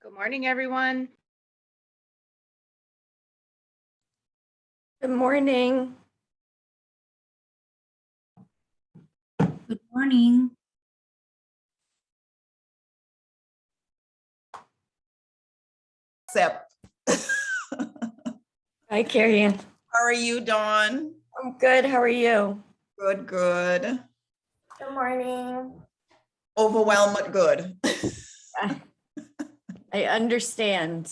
Good morning, everyone. Good morning. Good morning. Except, Hi, Carrie Ann. how are you, Dawn? I'm good. How are you? Good, good. Good morning. Overwhelmed, but good. I understand.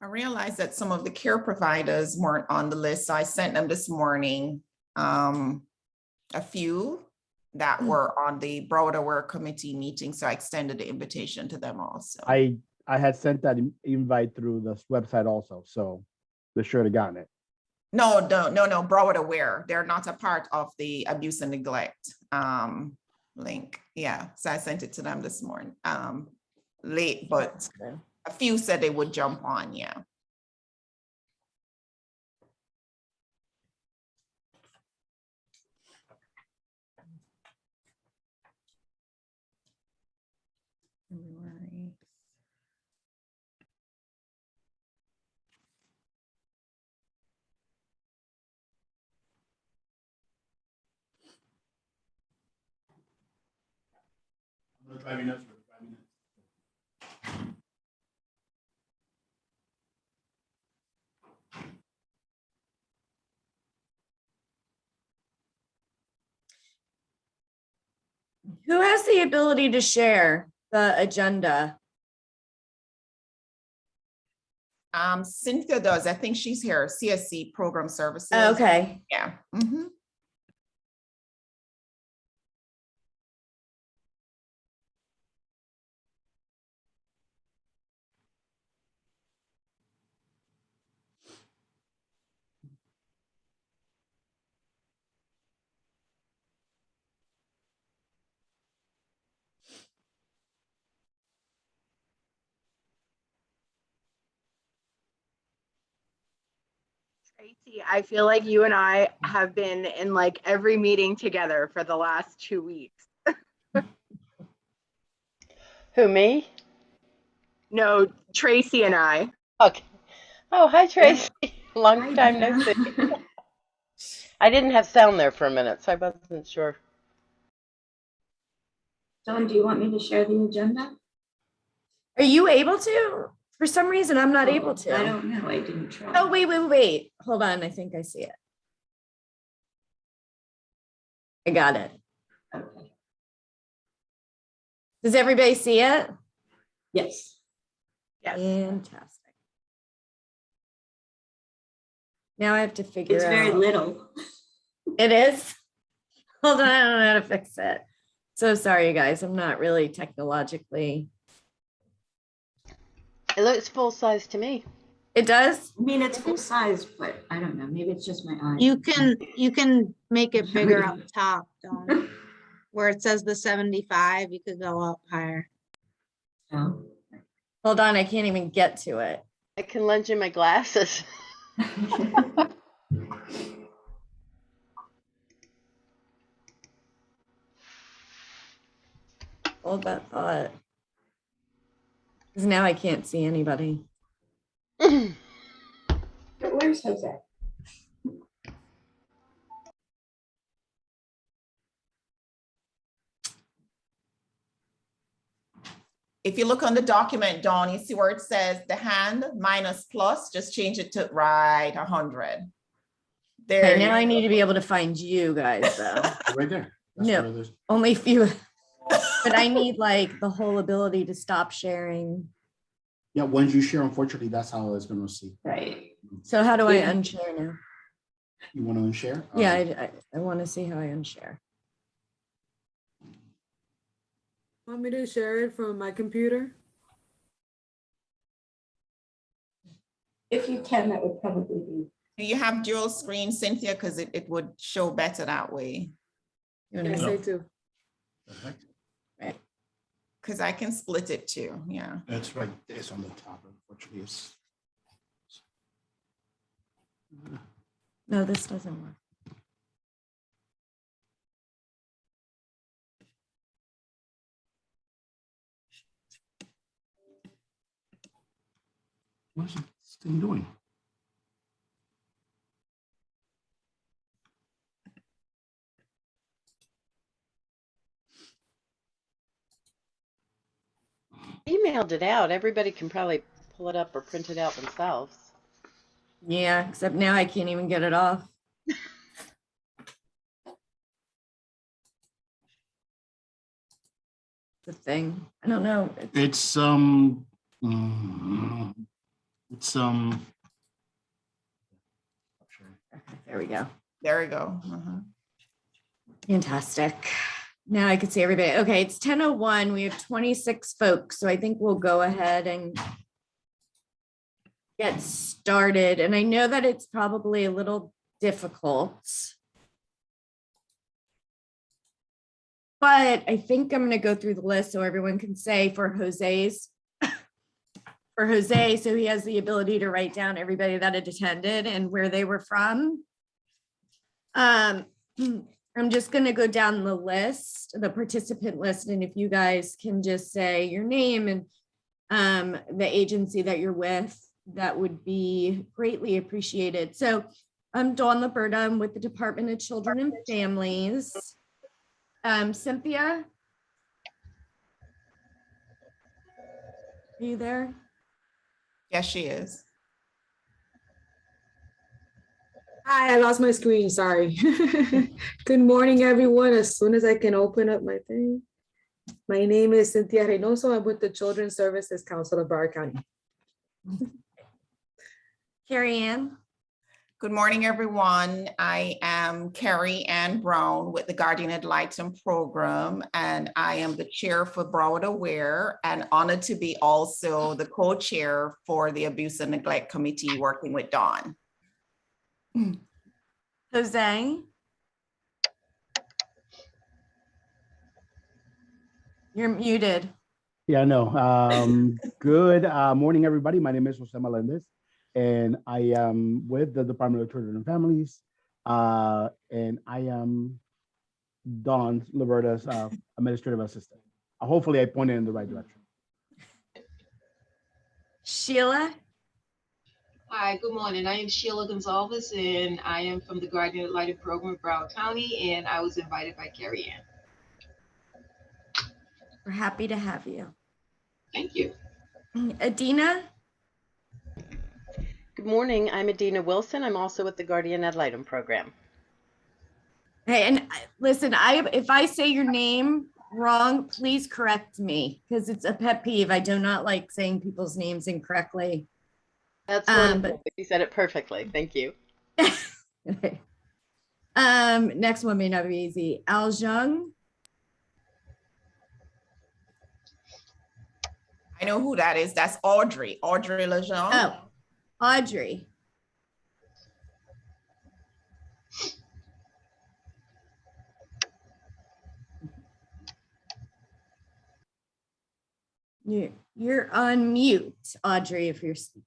I realized that some of the care providers weren't on the list, so I sent them this morning a few that were on the Broward Aware Committee meeting, so I extended the invitation to them also. I had sent that invite through the website also, so they should have gotten it. No, Broward Aware. They're not a part of the abuse and neglect link. Yeah, so I sent it to them this morning. Late, but a few said they would jump on, yeah. Who has the ability to share the agenda? Cynthia does. I think she's here. CSC Program Services. Okay. Yeah. Mhm. Tracy, I feel like you and I have been in like every meeting together for the last 2 weeks. Who, me? No, Tracy and I. Okay. Oh, hi, Tracy. Long Hi, time no Dina. see. I didn't have sound there for a minute, so I wasn't sure. Dawn, do you want me to share the agenda? Are you able to? For some reason, I'm not able to. I don't know. I didn't try. Oh, wait. Hold on. I think I see it. I got it. Okay. Does everybody see it? Yes. Yes. Fantastic. Now I have to figure It's out. very little. It is? Hold on, I don't know how to fix it. So sorry, you guys. I'm not really technologically. It looks full size to me. It does? I mean, it's full size, but I don't know. Maybe it's just my eyes. You can make it bigger up top, Dawn. Where it says the 75, you could go up higher. Oh. Hold on, I can't even get to it. I can lend you my glasses. Hold that thought. Because now I can't see anybody. Where's Jose? If you look on the document, Dawn, you see where it says the hand minus plus, just change it to right 100. There. Okay, now I need to be able to find you guys though. Right there. That's No. where there's- Only few. But I need like the whole ability to stop sharing. Yeah, once you share, unfortunately, that's how it's going to see. Right. So how do I Yeah. unshare now? You want to unshare? Yeah, I want to see how I unshare. Want me to share it from my computer? If you can, that would probably be. Do you have dual screen, Cynthia? Because it would show better that way. You wanna Yes, go? I do. Perfect. Right. because I can split it too, yeah. That's right. It's on the top, unfortunately. It's No, this doesn't work. what is this thing doing? Emailed it out. Everybody can probably pull it up or print it out themselves. Yeah, except now I can't even get it off. The thing. I don't know. It's Okay, there we go. There we go. Uh-huh. Fantastic. Now I can see everybody. Okay, it's 10:01. We have 26 folks, so I think we'll go ahead and get started. And I know that it's probably a little difficult, but I think I'm going to go through the list so everyone can say for Jose's. For Jose, so he has the ability to write down everybody that had attended and where they were from. I'm just going to go down the list, the participant list, and if you guys can just say your name and the agency that you're with, that would be greatly appreciated. So I'm Dawn Liberta. I'm with the Department of Children and Families. Cynthia? Are you there? Yes, she is. Hi, I lost my screen, sorry. Good morning, everyone. As soon as I can open up my thing. My name is Cynthia Reynoso. I'm with the Children's Services Council of Broward County. Carrie Ann? Good morning, everyone. I am Carrie Ann Brown with the Guardian Ad Litem program, and I am the chair for Broward Aware and honored to be also the co-chair for the Abuse and Neglect Committee working with Dawn. Jose? You're muted. Yeah, I know. Good morning, everybody. My name is Jose Melendez, and I am with the Department of Children and Families, and I am Dawn Liberta's administrative assistant. Hopefully, I pointed in the right direction. Sheila? Hi, good morning. I am Sheila Gonzalez, and I am from the Guardian Ad Litem program in Broward County, and I was invited by Carrie Ann. We're happy to have you. Thank you. Adina? Good morning. I'm Adina Wilson. I'm also with the Guardian Ad Litem program. Hey, and listen, if I say your name wrong, please correct me because it's a pet peeve. I do not like saying people's names incorrectly. That's wonderful. You said it perfectly. Thank you. Next one may not be easy. Al Jung. I know who that is. That's Audrey Lejeune. Oh, Audrey. You're on mute, Audrey, if you're speaking.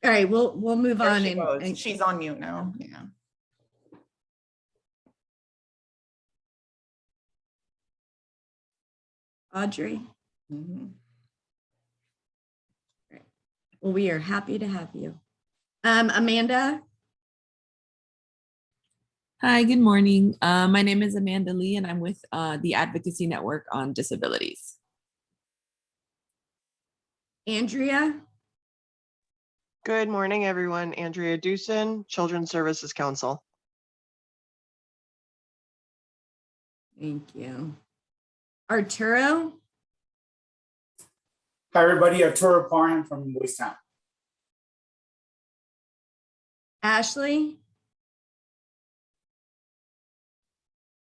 All right, we'll move There on. she goes. She's on mute now. Yeah. Audrey. Mm-hmm. Right. Well, we are happy to have you. Amanda. Hi, good morning. My name is Amanda Lee, and I'm with the Advocacy Network on Disabilities. Andrea. Good morning, everyone. Andrea Dewson, Children's Services Council. Thank you. Arturo. Hi, everybody. Arturo Parham from Wastown. Ashley.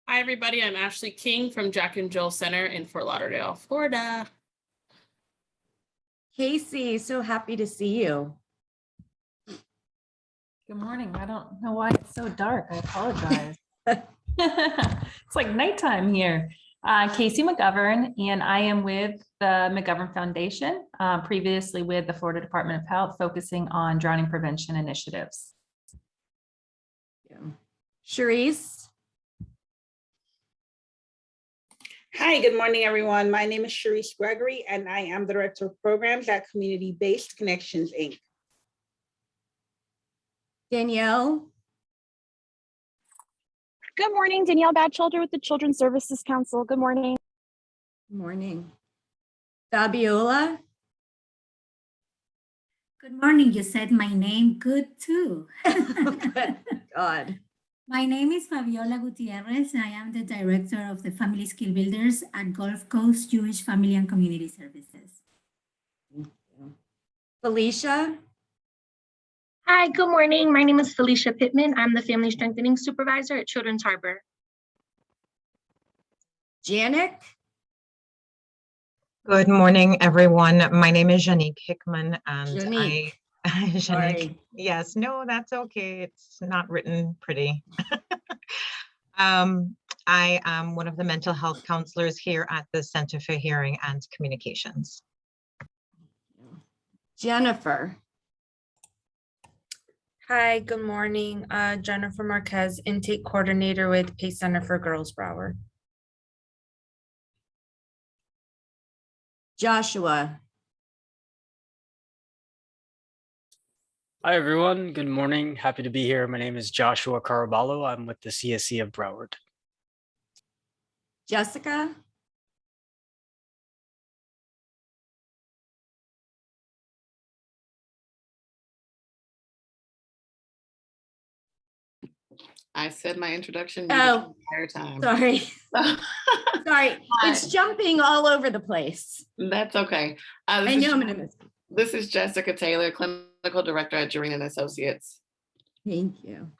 Hi, everybody. I'm Ashley King from Jack and Jill Center in Fort Lauderdale, Florida. Casey, so happy to see you. Good morning. I don't know why it's so dark. I apologize. It's like nighttime here. Casey McGovern, and I am with the McGovern Foundation, previously with the Florida Department of Health, focusing on drowning prevention initiatives. Charisse. Hi, good morning, everyone. My name is Charisse Gregory, and I am the Director of Programs at Community-Based Connections, Inc. Danielle. Good morning, Danielle Batchelder with the Children's Services Council. Good morning. Good morning. Fabiola. Good morning. You said my name good too. God. My name is Fabiola Gutierrez. I am the Director of the Family Skill Builders at Gulf Coast Jewish Family and Community Services. Felicia. Hi, good morning. My name is Felicia Pittman. I'm the Family Strengthening Supervisor at Children's Harbor. Janik. Good morning, everyone. My name is Janique Hickman, and Janique. Janique, Sorry. yes, no, that's okay. It's not written pretty. I am one of the mental health counselors here at the Center for Hearing and Communications. Jennifer. Hi, good morning. Jennifer Marquez, Intake Coordinator with PACE Center for Girls, Broward. Joshua. Hi, everyone. Good morning. Happy to be here. My name is Joshua Caraballo. I'm with the CSC of Broward. Jessica. I said my introduction Oh, the entire time. Sorry. Sorry. It's jumping all over the place. That's okay. I know I'm going to miss. This is Jessica Taylor, Clinical Director at Geranian Associates. Thank you.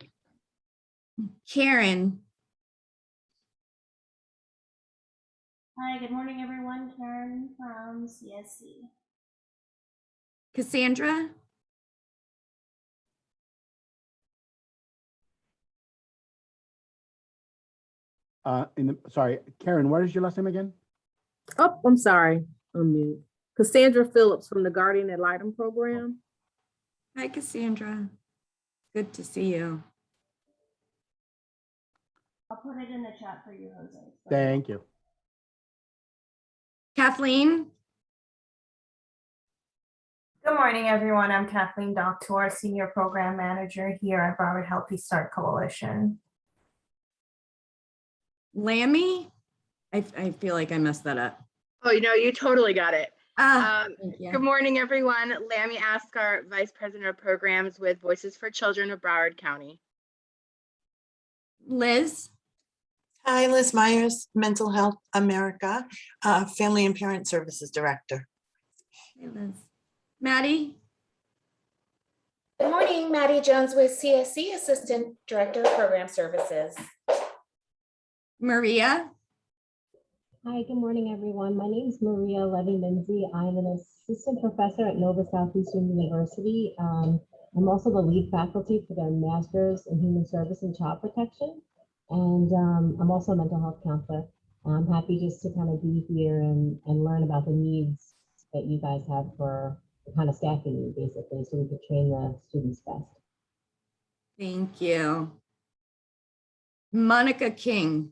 Karen. Hi, good morning, everyone. Karen from CSC. Cassandra. Sorry, Karen, what is your last name again? Oh, I'm sorry. I'm mute. Cassandra Phillips from the Guardian Ad Litem program. Hi, Cassandra. Good to see you. I'll put it in the chat for you, Jose. Thank you. Kathleen. Good morning, everyone. I'm Kathleen Doctor, Senior Program Manager here at Broward Healthy Start Coalition. Lammy. I feel like I messed that up. Oh, you totally got it. Yeah. Good morning, everyone. Lammy Ascar, Vice President of Programs with Voices for Children of Broward County. Liz. Hi, Liz Myers, Mental Health America, Family and Parent Services Director. Hey, Liz. Maddie. Good morning, Maddie Jones with CSC, Assistant Director of Program Services. Maria. Hi, good morning, everyone. My name is Maria Levy-Lindsay. I'm an assistant professor at Nova Southeastern University. I'm also the lead faculty for the Master's in Human Service and Child Protection. And I'm also a mental health counselor. I'm happy just to kind of be here and learn about the needs that you guys have for the kind of staff you need, basically, so we could train the students best. Thank you. Monica King.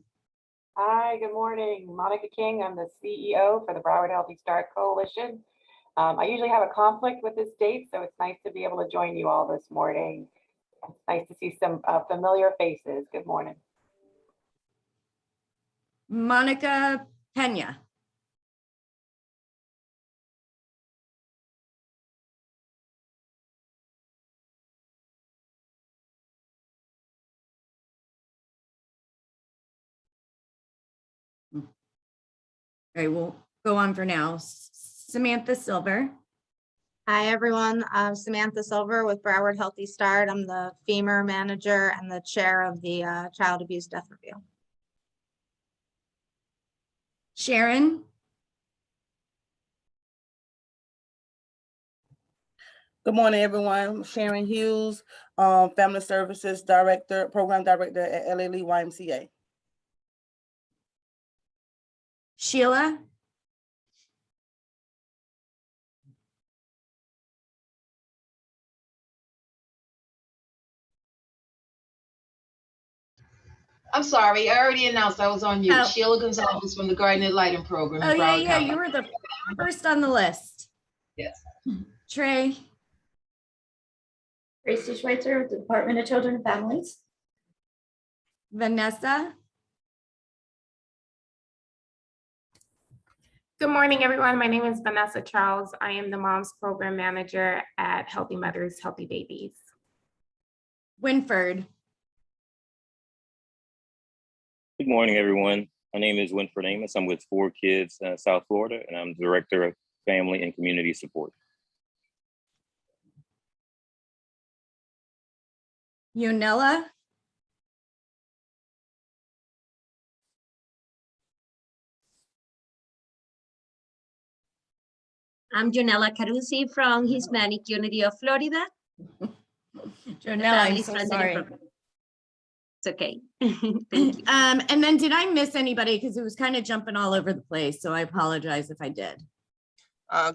Hi, good morning. Monica King. I'm the CEO for the Broward Healthy Start Coalition. I usually have a conflict with this date, so it's nice to be able to join you all this morning. It's nice to see some familiar faces. Good morning. Monica Pena. Okay, we'll go on for now. Samantha Silver. Hi, everyone. I'm Samantha Silver with Broward Healthy Start. I'm the FEMUR manager and the chair of the Child Abuse Death Review. Sharon. Good morning, everyone. Sharon Hughes, Family Services Director, Program Director at LA YMCA. Sheila? I'm sorry, I already announced I was on mute. Oh. Sheila Gonzalez from the Garden and Lighting Program. in Oh, yeah, Broward yeah, County. you were the first on the list. Yes. Trey? Tracy Schweitzer with the Department of Children and Families. Vanessa? Good morning, everyone. My name is Vanessa Charles. I am the Moms Program Manager at Healthy Mothers, Healthy Babies. Winford? Good morning, everyone. My name is Winford Amos. I'm with 4 Kids South Florida, and I'm Director of Family and Community Support. Yonella? I'm Jonella Carusi from Hispanic Unity of Florida. Jonella, I'm so sorry. It's okay. And then did I miss anybody? Because it was kind of jumping all over the place. So I apologize if I did.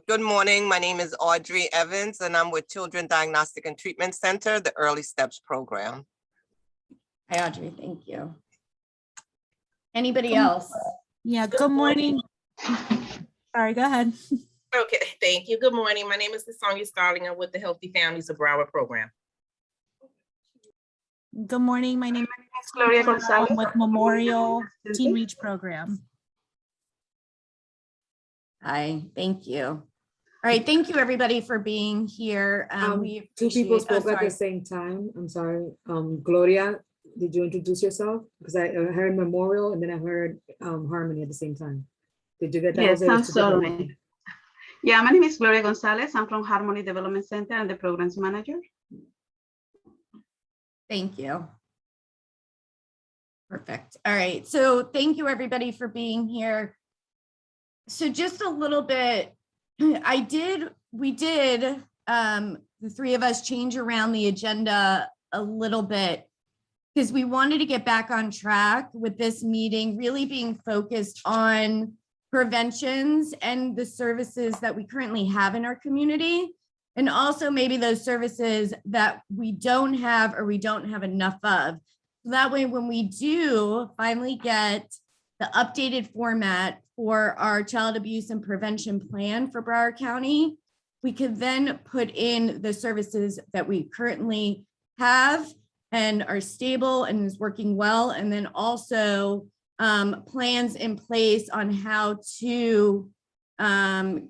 Good morning. My name is Audrey Evans, and I'm with Children Diagnostic and Treatment Center, the Early Steps Program. Hi, Audrey. Thank you. Anybody else? Yeah, good morning. Sorry, go ahead. Okay, thank you. Good morning. My name is Sonia Starling. I'm with the Healthy Families of Broward Program. Good morning. My name is Gloria Gonzalez with Memorial Teen Reach Program. Hi, thank you. All right, thank you everybody for being here. We Two people appreciate- spoke at the same time. I'm sorry. Gloria, did you introduce yourself? Because I heard Memorial and then I heard Harmony at the same time. Did you get that? Yes, Or I'm was it two different sorry. ones? Yeah, my name is Gloria Gonzalez. I'm from Harmony Development Center and the Programs Manager. Thank you. Perfect. All right. So thank you everybody for being here. So just a little bit, we did, the 3 of us change around the agenda a little bit because we wanted to get back on track with this meeting, really being focused on preventions and the services that we currently have in our community. And also maybe those services that we don't have or we don't have enough of. So that way, when we do finally get the updated format for our child abuse and prevention plan for Broward County, we could then put in the services that we currently have and are stable and is working well. And then also plans in place on how to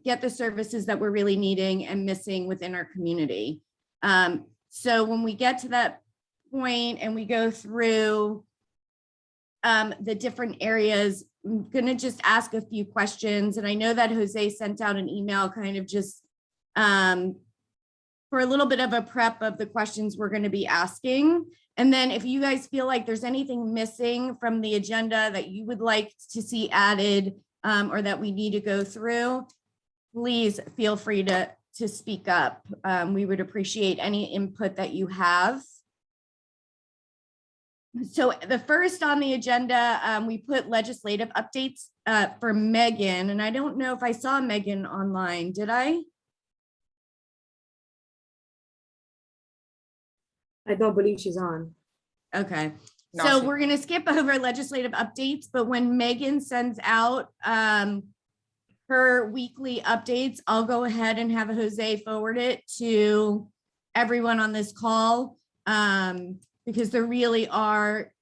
get the services that we're really needing and missing within our community. So when we get to that point and we go through the different areas, I'm gonna just ask a few questions. And I know that Jose sent out an email kind of just for a little bit of a prep of the questions we're gonna be asking. And then if you guys feel like there's anything missing from the agenda that you would like to see added or that we need to go through, please feel free to speak up. We would appreciate any input that you have. So the first on the agenda, we put legislative updates for Megan, and I don't know if I saw Megan online, did I? I don't believe she's on. Okay, No, so she- we're gonna skip over legislative updates, but when Megan sends out her weekly updates, I'll go ahead and have Jose forward it to everyone on this call because there really are,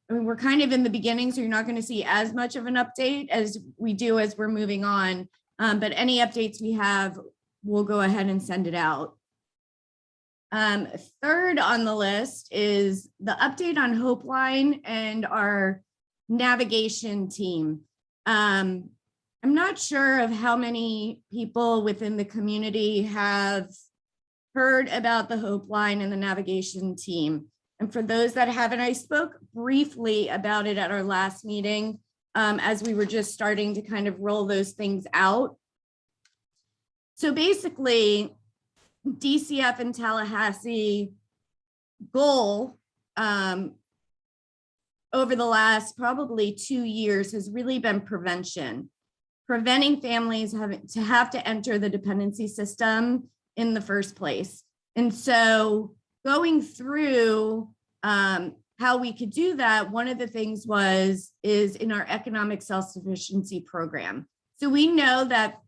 I mean, we're kind of in the beginning, so you're not gonna see as much of an update as we do as we're moving on. But any updates we have, we'll go ahead and send it out. Third on the list is the update on Hope Line and our navigation team. I'm not sure of how many people within the community have heard about the Hope Line and the navigation team. And for those that haven't, I spoke briefly about it at our last meeting as we were just starting to kind of roll those things out. So basically, DCF in Tallahassee goal over the last probably 2 years has really been prevention, preventing families having to have to enter the dependency system in the first place. And so going through how we could do that, one of the things is in our economic self-sufficiency program. So we know that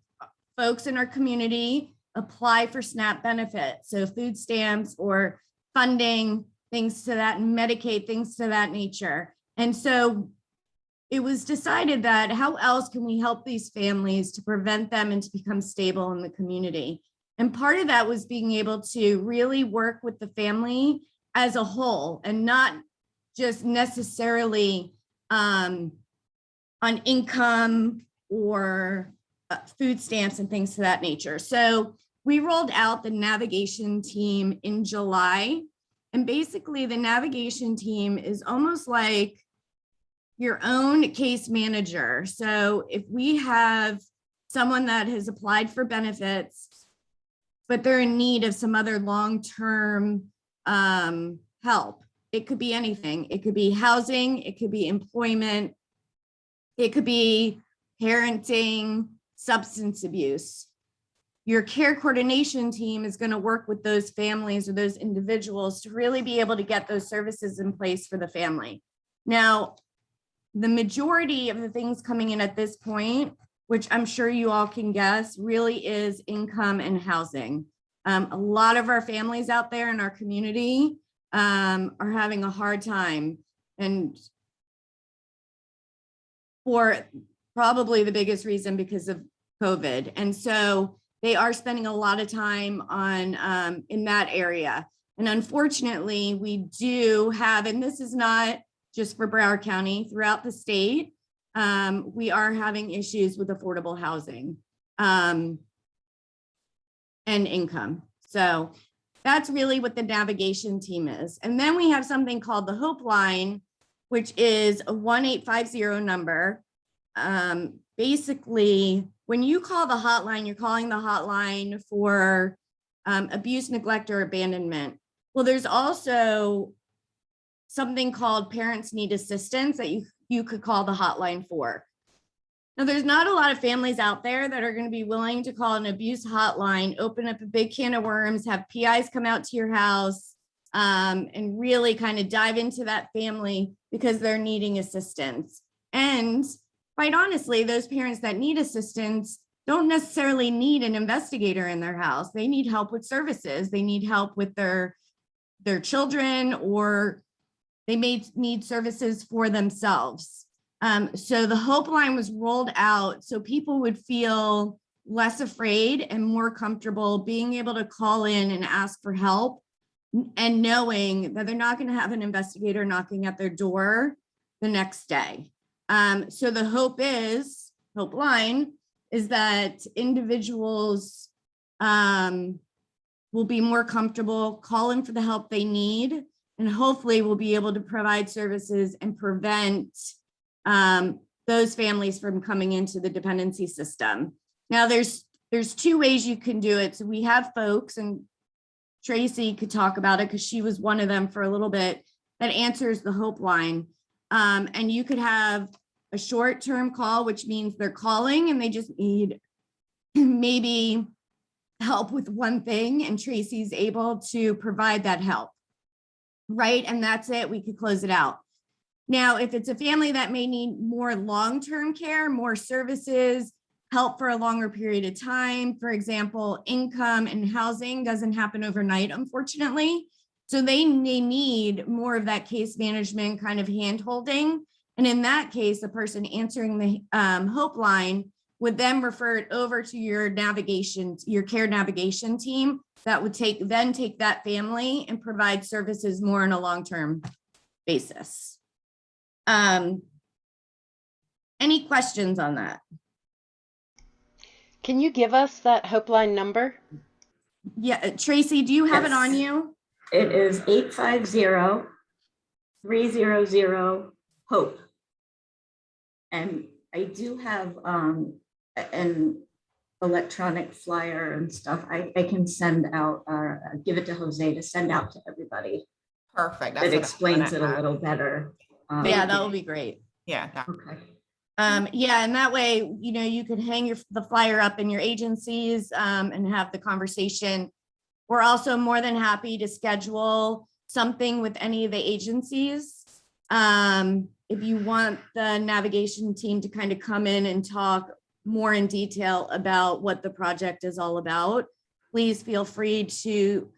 folks in our community apply for SNAP benefits, so food stamps or funding, things to that, Medicaid, things to that nature. And so it was decided that how else can we help these families to prevent them and to become stable in the community? And part of that was being able to really work with the family as a whole and not just necessarily on income or food stamps and things to that nature. So we rolled out the navigation team in July. And basically the navigation team is almost like your own case manager. So if we have someone that has applied for benefits, but they're in need of some other long-term help, it could be anything. It could be housing, it could be employment, it could be parenting, substance abuse. Your care coordination team is going to work with those families or those individuals to really be able to get those services in place for the family. Now, the majority of the things coming in at this point, which I'm sure you all can guess, really is income and housing. A lot of our families out there in our community are having a hard time, and for probably the biggest reason because of COVID. And so they are spending a lot of time on in that area. And unfortunately, we do have, and this is not just for Broward County, throughout the state, we are having issues with affordable housing and income. So that's really what the navigation team is. And then we have something called the Hope Line, which is a 1-850 number. Basically, when you call the hotline, you're calling the hotline for abuse, neglect, or abandonment. Well, there's also something called Parents Need Assistance that you could call the hotline for. Now, there's not a lot of families out there that are going to be willing to call an abuse hotline, open up a big can of worms, have PIs come out to your house, and really kind of dive into that family because they're needing assistance. And quite honestly, those parents that need assistance don't necessarily need an investigator in their house. They need help with services. They need help with their children, or they may need services for themselves. So the Hope Line was rolled out so people would feel less afraid and more comfortable being able to call in and ask for help, and knowing that they're not going to have an investigator knocking at their door the next day. So the Hope Line is that individuals will be more comfortable calling for the help they need, and hopefully we'll be able to provide services and prevent those families from coming into the dependency system. Now, there's two ways you can do it. So we have folks, and Tracy could talk about it because she was one of them for a little bit, that answers the Hope Line. And you could have a short-term call, which means they're calling and they just need maybe help with one thing, and Tracy's able to provide that help, right? And that's it, we could close it out. Now, if it's a family that may need more long-term care, more services, help for a longer period of time, for example, income and housing doesn't happen overnight, unfortunately. So they need more of that case management kind of hand-holding. And in that case, the person answering the Hope Line would then refer it over to your care navigation team that would take that family and provide services more on a long-term basis. Any questions on that? Can you give us that Hope Line number? Yeah, Tracy, do you have it on you? It is 850-300-HOPE. And I do have, and electronic flyer and stuff, I can send out or give it to Jose to send out to everybody. Perfect. That explains it a little better. Yeah, that would be great. Yeah. Okay. Yeah, and that way, you know, you could hang the flyer up in your agencies and have the conversation. We're also more than happy to schedule something with any of the agencies. If you want the navigation team to kind of come in and talk more in detail about what the project is all about, please feel free to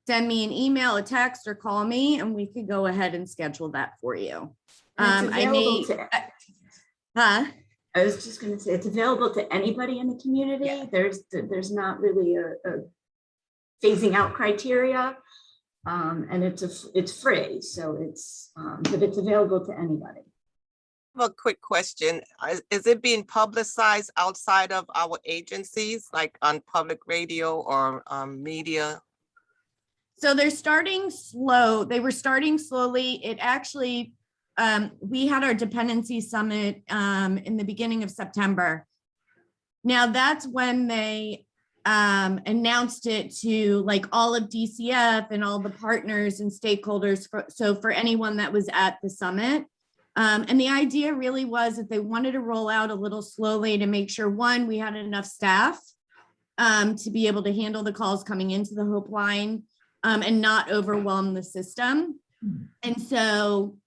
send me an email, a text, or call me, and we could go ahead and schedule that for you. I was just going to say it's available to anybody in the community. Yeah. There's not really a phasing out criteria, and it's free, so it's but it's available to anybody. I have a quick question. Is it being publicized outside of our agencies, like on public radio or media? So they're starting slow. They were starting slowly. It actually, we had our dependency summit in the beginning of September. Now that's when they announced it to like all of DCF and all the partners and stakeholders. So for anyone that was at the summit. And the idea really was that they wanted to roll out a little slowly to make sure, one, we had enough staff to be able to handle the calls coming into the Hope line and not overwhelm the system. And so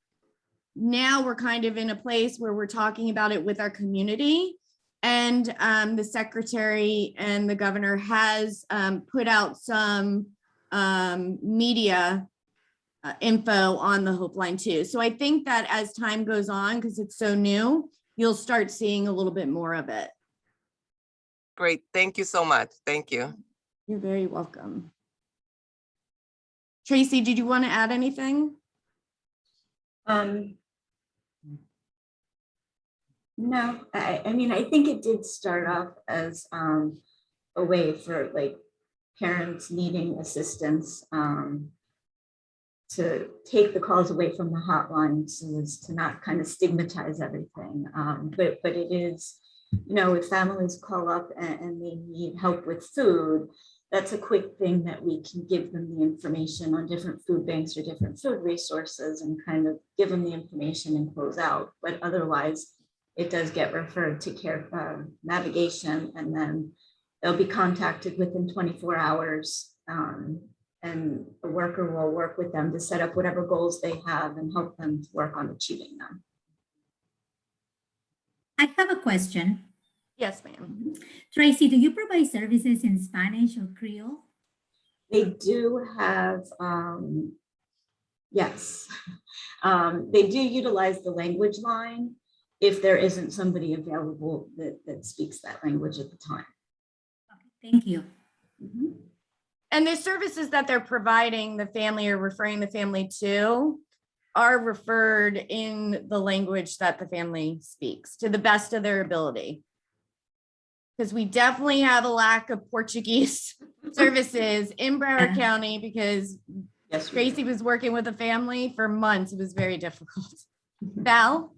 now we're kind of in a place where we're talking about it with our community, and the secretary and the governor has put out some media info on the Hope line too. So I think that as time goes on, because it's so new, you'll start seeing a little bit more of it. Great. Thank you so much. Thank you. You're very welcome. Tracy, did you want to add anything? No, I mean, I think it did start off as a way for like parents needing assistance to take the calls away from the hotline so as to not kind of stigmatize everything. But it is, you know, if families call up and they need help with food, that's a quick thing that we can give them the information on different food banks or different food resources and kind of give them the information and close out. But otherwise, it does get referred to care navigation, and then they'll be contacted within 24 hours. And a worker will work with them to set up whatever goals they have and help them to work on achieving them. I have a question. Yes, ma'am. Tracy, do you provide services in Spanish or Creole? They do have, yes. They do utilize the language line if there isn't somebody available that speaks that language at the time. Okay, thank you. Mm-hmm. And the services that they're providing the family or referring the family to are referred in the language that the family speaks to the best of their ability. Because we definitely have a lack of Portuguese services in Broward County because Tracy was working with a family for months. It was very difficult. Val?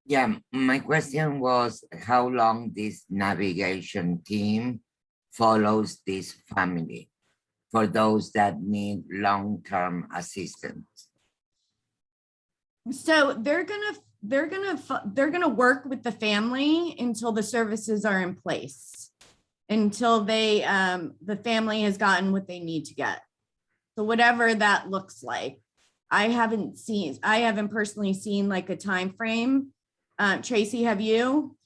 Yeah, my question was how long this navigation team follows this family for those that need long-term assistance. So they're gonna work with the family until the services are in place, until they the family has gotten what they need to get. So whatever that looks like. I haven't personally seen like a time frame. Tracy, have you?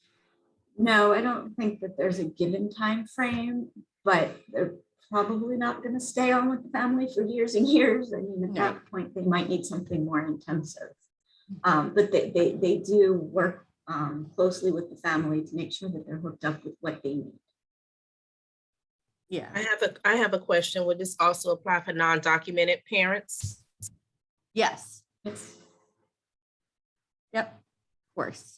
No, I don't think that there's a given time frame, but they're probably not going to stay on with the family for years and years. I mean, at that point, they might need something more intensive. But they do work closely with the family to make sure that they're hooked up with what they need. Yeah. I have a question. Would this also apply for non-documented parents? Yes. Yep, of course.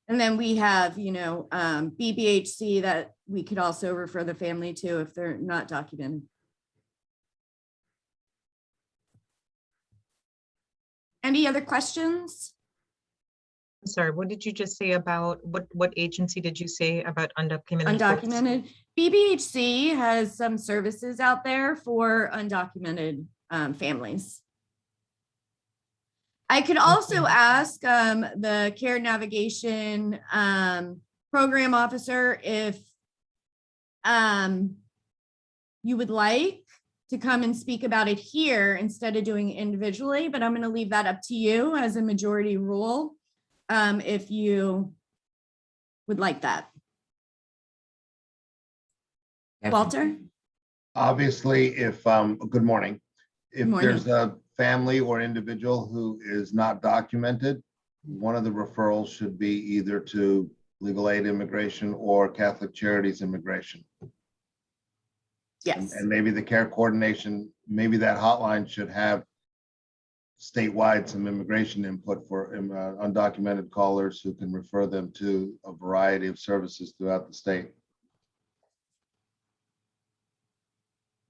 And then we have, you know, BBHC that we could also refer the family to if they're not documented. Any other questions? Sorry, what did you just say about, what agency did you say about undocumented folks? Undocumented. BBHC has some services out there for undocumented families. I could also ask the care navigation program officer if you would like to come and speak about it here instead of doing it individually, but I'm going to leave that up to you as a majority rule if you would like that. Walter? Obviously, if, good morning. If Morning. there's a family or individual who is not documented, one of the referrals should be either to Legal Aid Immigration or Catholic Charities Immigration. Yes. And maybe the care coordination, maybe that hotline should have statewide some immigration input for undocumented callers who can refer them to a variety of services throughout the state.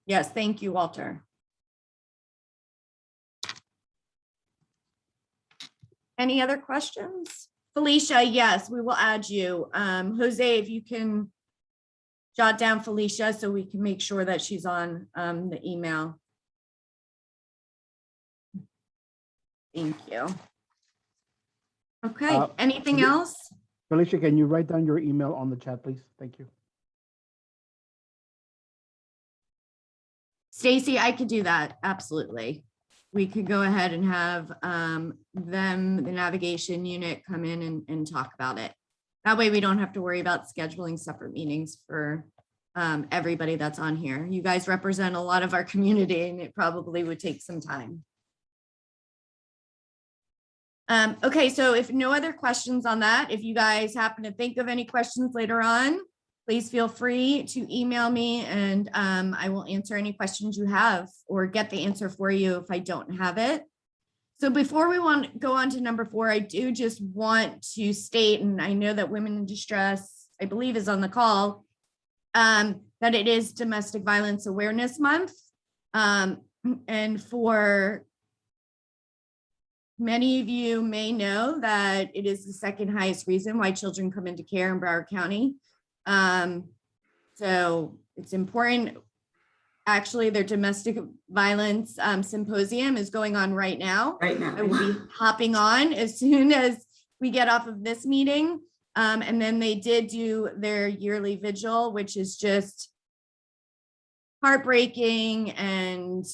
Yes, thank you, Walter. Any other questions? Felicia, yes, we will add you. Jose, if you can jot down Felicia so we can make sure that she's on the email. Thank you. Okay, anything else? Felicia, can you write down your email on the chat, please? Thank you. Stacy, I could do that, absolutely. We could go ahead and have the navigation unit, come in and talk about it. That way we don't have to worry about scheduling separate meetings for everybody that's on here. You guys represent a lot of our community and it probably would take some time. Okay, so if no other questions on that, if you guys happen to think of any questions later on, please feel free to email me and I will answer any questions you have or get the answer for you if I don't have it. So before we go on to number 4, I do just want to state, and I know that Women in Distress, I believe, is on the call, that it is Domestic Violence Awareness Month. And for many of you may know that it is the second highest reason why children come into care in Broward County. So it's important. Actually, their domestic violence symposium is going on right now. I will be hopping on as soon as we get off of this meeting. And then they did do their yearly vigil, which is just heartbreaking and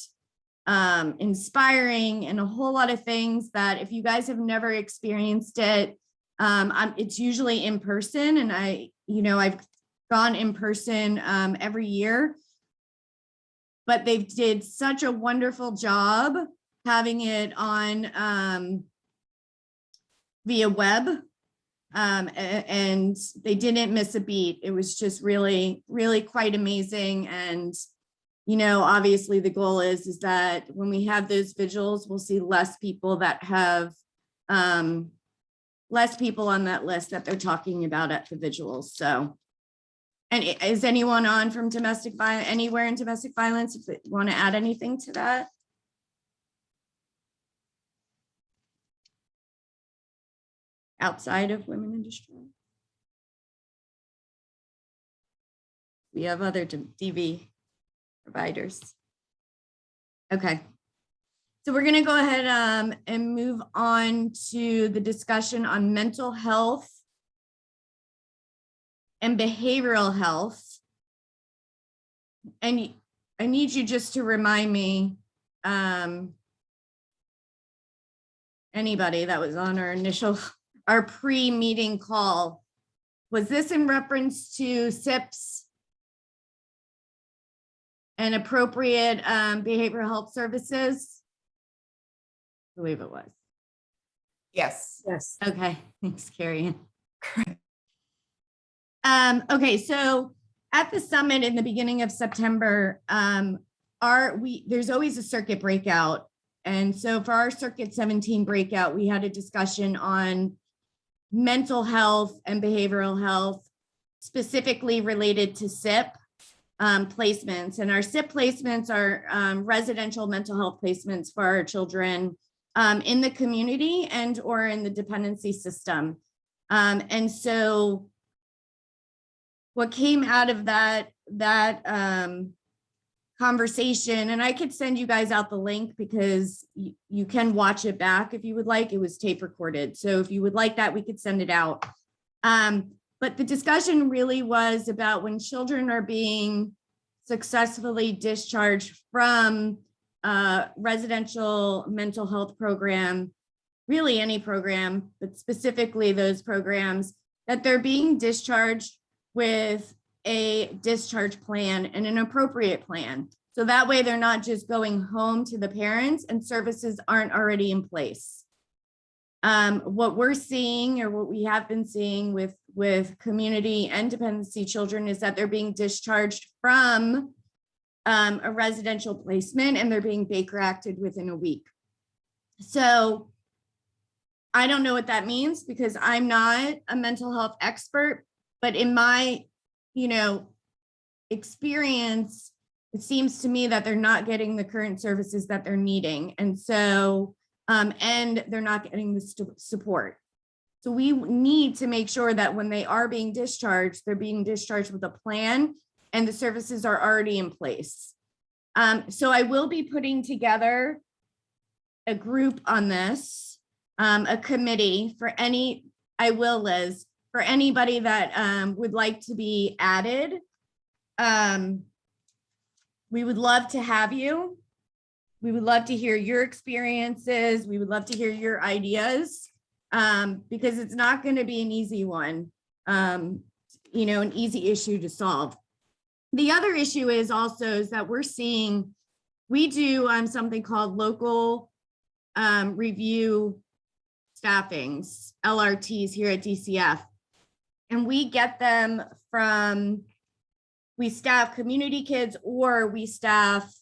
inspiring and a whole lot of things that if you guys have never experienced it, it's usually in person. And I've gone in person every year, but they did such a wonderful job having it on via web. And they didn't miss a beat. It was just really, really quite amazing. And, obviously the goal is that when we have those vigils, we'll see less people that have less people on that list that they're talking about at the vigils. So, and is anyone on from domestic violence, anywhere in domestic violence, if they want to add anything to that? Outside of Women in Distress? We have other DV providers. Okay. So we're going to go ahead and move on to the discussion on mental health and behavioral health. And I need you just to remind me, anybody that was on our pre-meeting call, was this in reference to SIPs and appropriate behavioral health services? I believe it was. Yes. Yes. Okay, thanks, Carrie Ann. Okay, so at the summit in the beginning of September, there's always a circuit breakout. And so for our Circuit 17 breakout, we had a discussion on mental health and behavioral health, specifically related to SIP placements. And our SIP placements are residential mental health placements for our children in the community and or in the dependency system. And so what came out of that conversation, and I could send you guys out the link because you can watch it back if you would like. It was tape recorded. So if you would like that, we could send it out. But the discussion really was about when children are being successfully discharged from a residential mental health program, really any program, but specifically those programs, that they're being discharged with a discharge plan and an appropriate plan. So that way they're not just going home to the parents and services aren't already in place. What we're seeing, or what we have been seeing with community and dependency children, is that they're being discharged from a residential placement and they're being Baker acted within a week. So I don't know what that means because I'm not a mental health expert, but in my, experience, it seems to me that they're not getting the current services that they're needing. And so, and they're not getting the support. So we need to make sure that when they are being discharged, they're being discharged with a plan and the services are already in place. So I will be putting together a group on this, a committee for Liz, for anybody that would like to be added. We would love to have you. We would love to hear your experiences. We would love to hear your ideas, because it's not going to be an easy one, an easy issue to solve. The other issue is that we do something called local review staffings, LRTs here at DCF. And we get them we staff community kids or we staff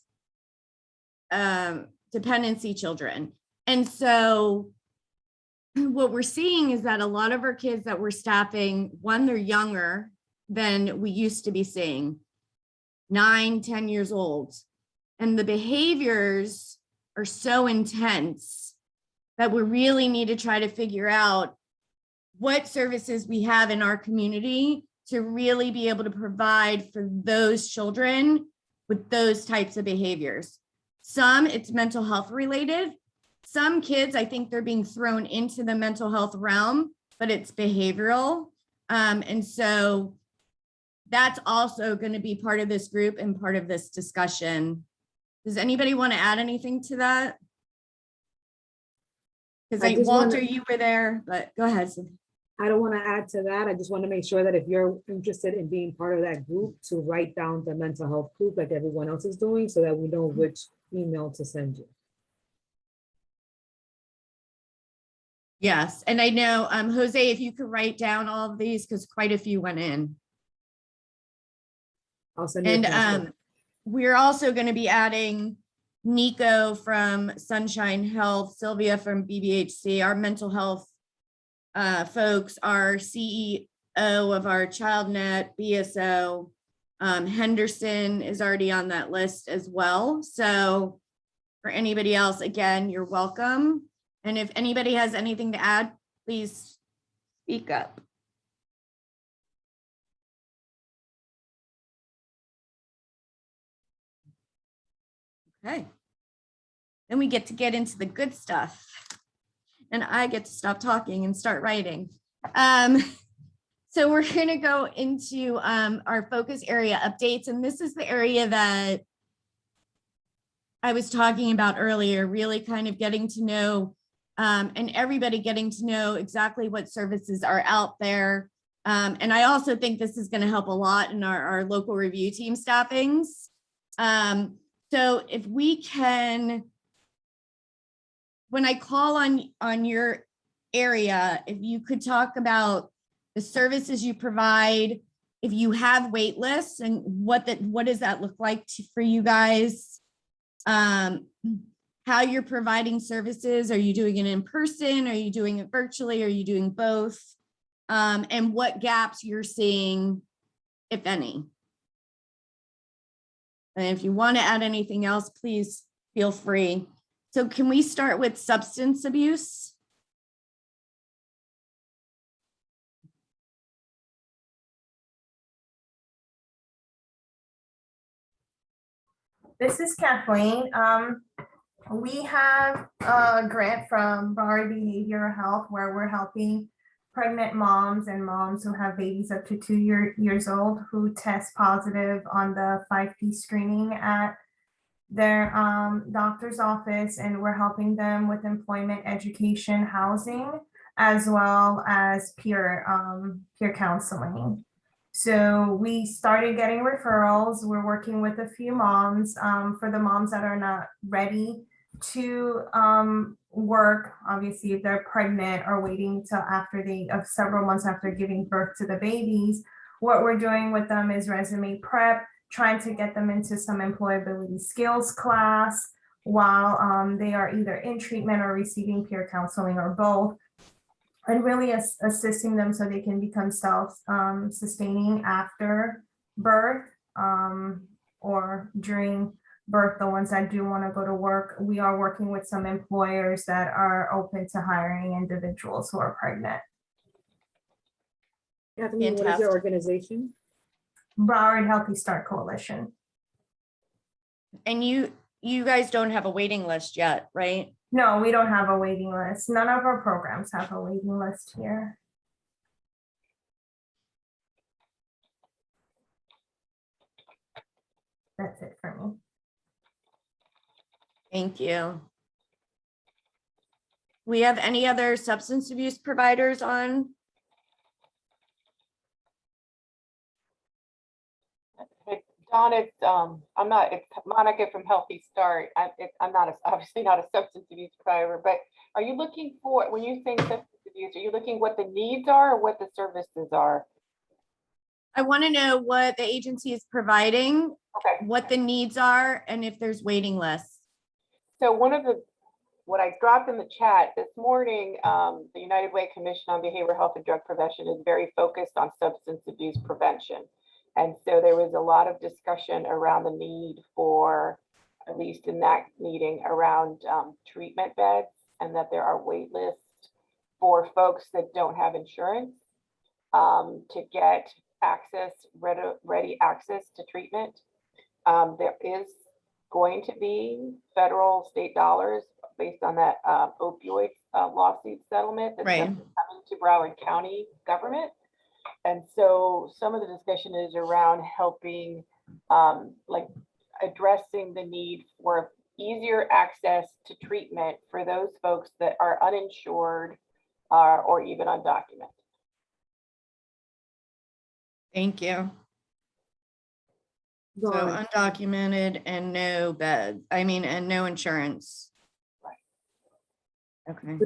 dependency children. And so what we're seeing is that a lot of our kids that we're staffing, one, they're younger than we used to be seeing, 9, 10 years old. And the behaviors are so intense that we really need to try to figure out what services we have in our community to really be able to provide for those children with those types of behaviors. Some, it's mental health related. Some kids, I think they're being thrown into the mental health realm, but it's behavioral. And so that's also going to be part of this group and part of this discussion. Does anybody want to add anything to that? Because Walter, you were there, but go ahead. I don't want to add to that. I just want to make sure that if you're interested in being part of that group, to write down the mental health group like everyone else is doing so that we know which email to send you. Yes, and I know, Jose, if you could write down all of these, because quite a few went in. I'll send you. And we're also going to be adding Nico from Sunshine Health, Sylvia from BBHC, our mental health folks, our CEO of our ChildNet, BSO. Henderson is already on that list as well. So for anybody else, again, you're welcome. And if anybody has anything to add, please speak up. Okay. Then we get into the good stuff. And I get to stop talking and start writing. So we're going to go into our focus area updates. And this is the area that I was talking about earlier, really kind of getting to know and everybody getting to know exactly what services are out there. And I also think this is going to help a lot in our local review team staffings. So if we can, when I call on your area, if you could talk about the services you provide, if you have wait lists and what does that look like for you guys? How you're providing services. Are you doing it in person? Are you doing it virtually? Are you doing both? And what gaps you're seeing, if any. And if you want to add anything else, please feel free. So can we start with substance abuse? This is Kathleen. We have a grant from Broward Behavioral Health where we're helping pregnant moms and moms who have babies up to 2 years old who test positive on the 5P screening at their doctor's office, and we're helping them with employment, education, housing, as well as peer counseling. So we started getting referrals. We're working with a few moms. For the moms that are not ready to work, obviously if they're pregnant or waiting till after several months after giving birth to the babies, what we're doing with them is resume prep, trying to get them into some employability skills class while they are either in treatment or receiving peer counseling or both, and really assisting them so they can become self-sustaining after birth or during birth. The ones that do want to go to work, we are working with some employers that are open to hiring individuals who are pregnant. Kathleen, what is your organization? Broward Healthy Start Coalition. And you guys don't have a waiting list yet, right? No, we don't have a waiting list. None of our programs have a waiting list here. That's it for me. Thank you. We have any other substance abuse providers on? Don, it's Monica from Healthy Start. I'm obviously not a substance abuse provider, but are you looking for, when you think substance abuse, are you looking what the needs are or what the services are? I want to know what the agency is providing, okay, what the needs are, and if there's waiting lists. So what I dropped in the chat this morning, the United Way Commission on Behavioral Health and Drug Prevention is very focused on substance abuse prevention. And so there was a lot of discussion around the need for, at least in that meeting, around treatment beds, and that there are wait lists for folks that don't have insurance to get access, ready access to treatment. There is going to be federal state dollars based on that opioid lawsuit settlement that's coming to Broward County government. And so some of the discussion is around helping, like addressing the need for easier access to treatment for those folks that are uninsured or even undocumented. Thank you. So undocumented and no bed, and no insurance. Okay.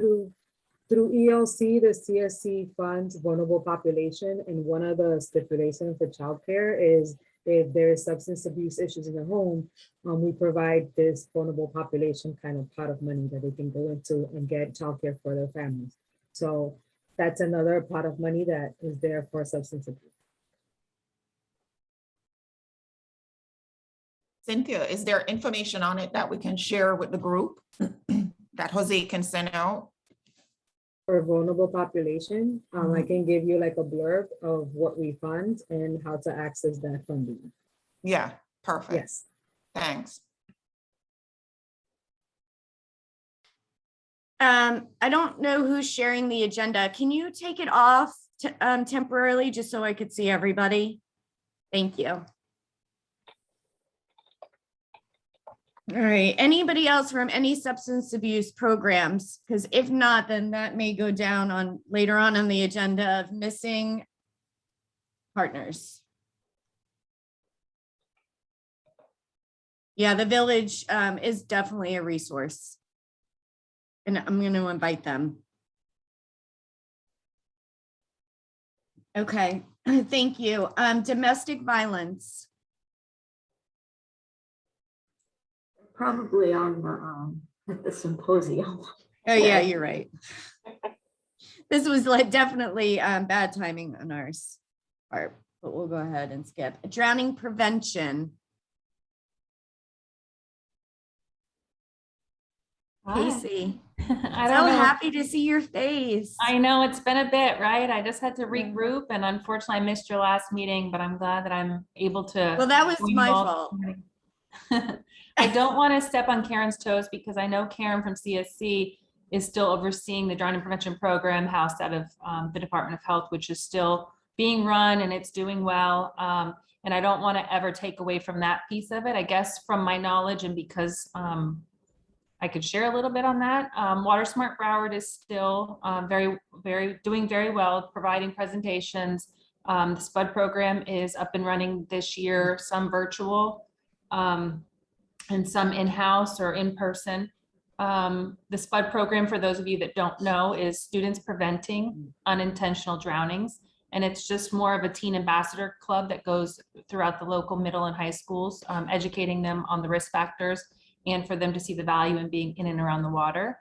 Through ELC, the CSC funds vulnerable population, and one of the stipulations for childcare is if there is substance abuse issues in the home, we provide this vulnerable population kind of pot of money that they can go into and get childcare for their families. So that's another pot of money that is there for substance abuse. Cynthia, is there information on it that we can share with the group that Jose can send out? For vulnerable population, I can give you like a blurb of what we fund and how to access that funding. Yeah, perfect. Yes. Thanks. I don't know who's sharing the agenda. Can you take it off temporarily just so I could see everybody? Thank you. All right, anybody else from any substance abuse programs? Because if not, then that may go down on later on the agenda of missing partners. Yeah, the Village is definitely a resource. And I'm going to invite them. Okay, thank you. Domestic violence. Probably on at the symposium. Oh yeah, you're right. This was like definitely bad timing on ours part, but we'll go ahead and skip. Drowning prevention. Casey, I so don't know. happy to see your face. I know it's been a bit, right? I just had to regroup, and unfortunately I missed your last meeting, but I'm glad that I'm able to. Well, that was join you my all fault. this morning. I don't want to step on Karen's toes because I know Karen from CSC is still overseeing the drowning prevention program housed out of the Department of Health, which is still being run and it's doing well. And I don't want to ever take away from that piece of it. I guess from my knowledge and because I could share a little bit on that. Water Smart Broward is still doing very well, providing presentations. The Spud program is up and running this year, some virtual and some in-house or in-person. The Spud program, for those of you that don't know, is Students Preventing Unintentional Drownings. And it's just more of a teen ambassador club that goes throughout the local middle and high schools, educating them on the risk factors and for them to see the value in being in and around the water.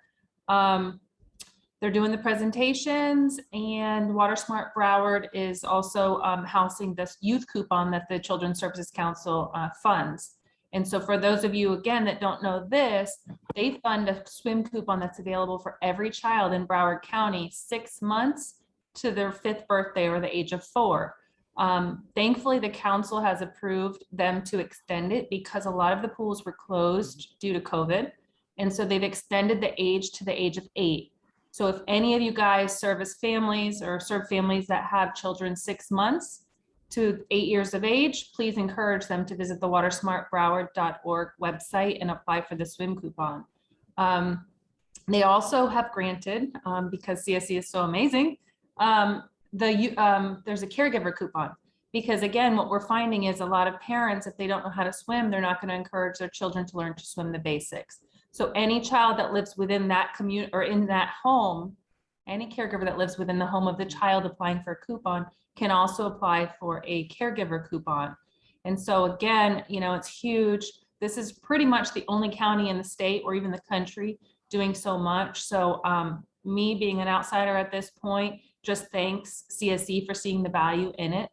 They're doing the presentations, and Water Smart Broward is also housing this youth coupon that the Children's Services Council funds. And so for those of you, again, that don't know this, they fund a swim coupon that's available for every child in Broward County, 6 months to their 5th birthday or the age of 4. Thankfully, the council has approved them to extend it because a lot of the pools were closed due to COVID. And so they've extended the age to the age of 8. So if any of you guys service families or serve families that have children 6 months to 8 years of age, please encourage them to visit the watersmartbroward.org website and apply for the swim coupon. They also have granted, because CSC is so amazing, there's a caregiver coupon, because again, what we're finding is a lot of parents, if they don't know how to swim, they're not going to encourage their children to learn to swim the basics. So any child that lives within that community or in that home, any caregiver that lives within the home of the child applying for a coupon can also apply for a caregiver coupon. And so again, you know, it's huge. This is pretty much the only county in the state or even the country doing so much. So me being an outsider at this point, just thanks CSC for seeing the value in it.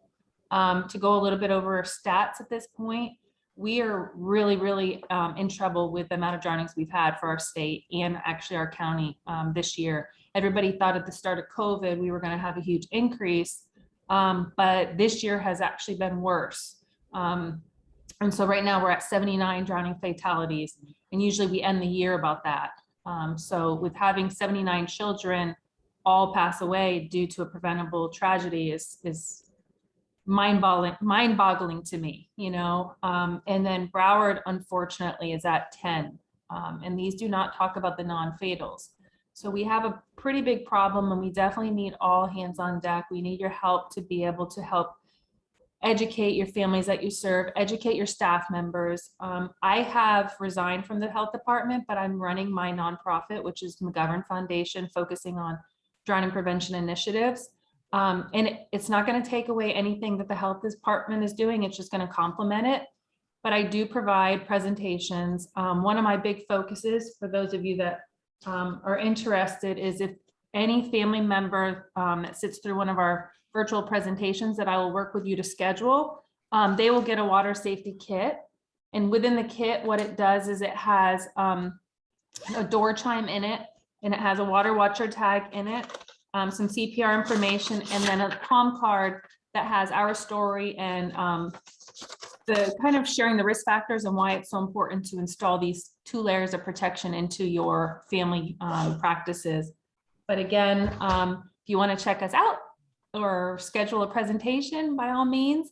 To go a little bit over stats at this point, we are really in trouble with the amount of drownings we've had for our state and actually our county this year. Everybody thought at the start of COVID, we were going to have a huge increase, but this year has actually been worse. And so right now we're at 79 drowning fatalities, and usually we end the year about that. So with having 79 children all pass away due to a preventable tragedy is mind-boggling to me, you know. And then Broward, unfortunately, is at 10. And these do not talk about the non-fatals. So we have a pretty big problem, and we definitely need all hands on deck. We need your help to be able to help educate your families that you serve, educate your staff members. I have resigned from the health department, but I'm running my nonprofit, which is McGovern Foundation, focusing on drowning prevention initiatives. And it's not going to take away anything that the health department is doing. It's just going to complement it. But I do provide presentations. One of my big focuses for those of you that are interested is if any family member that sits through one of our virtual presentations that I will work with you to schedule, they will get a water safety kit. And within the kit, what it does is it has a door chime in it, and it has a water watcher tag in it, some CPR information, and then a palm card that has our story and the kind of sharing the risk factors and why it's so important to install these 2 layers of protection into your family practices. But again, if you want to check us out or schedule a presentation, by all means,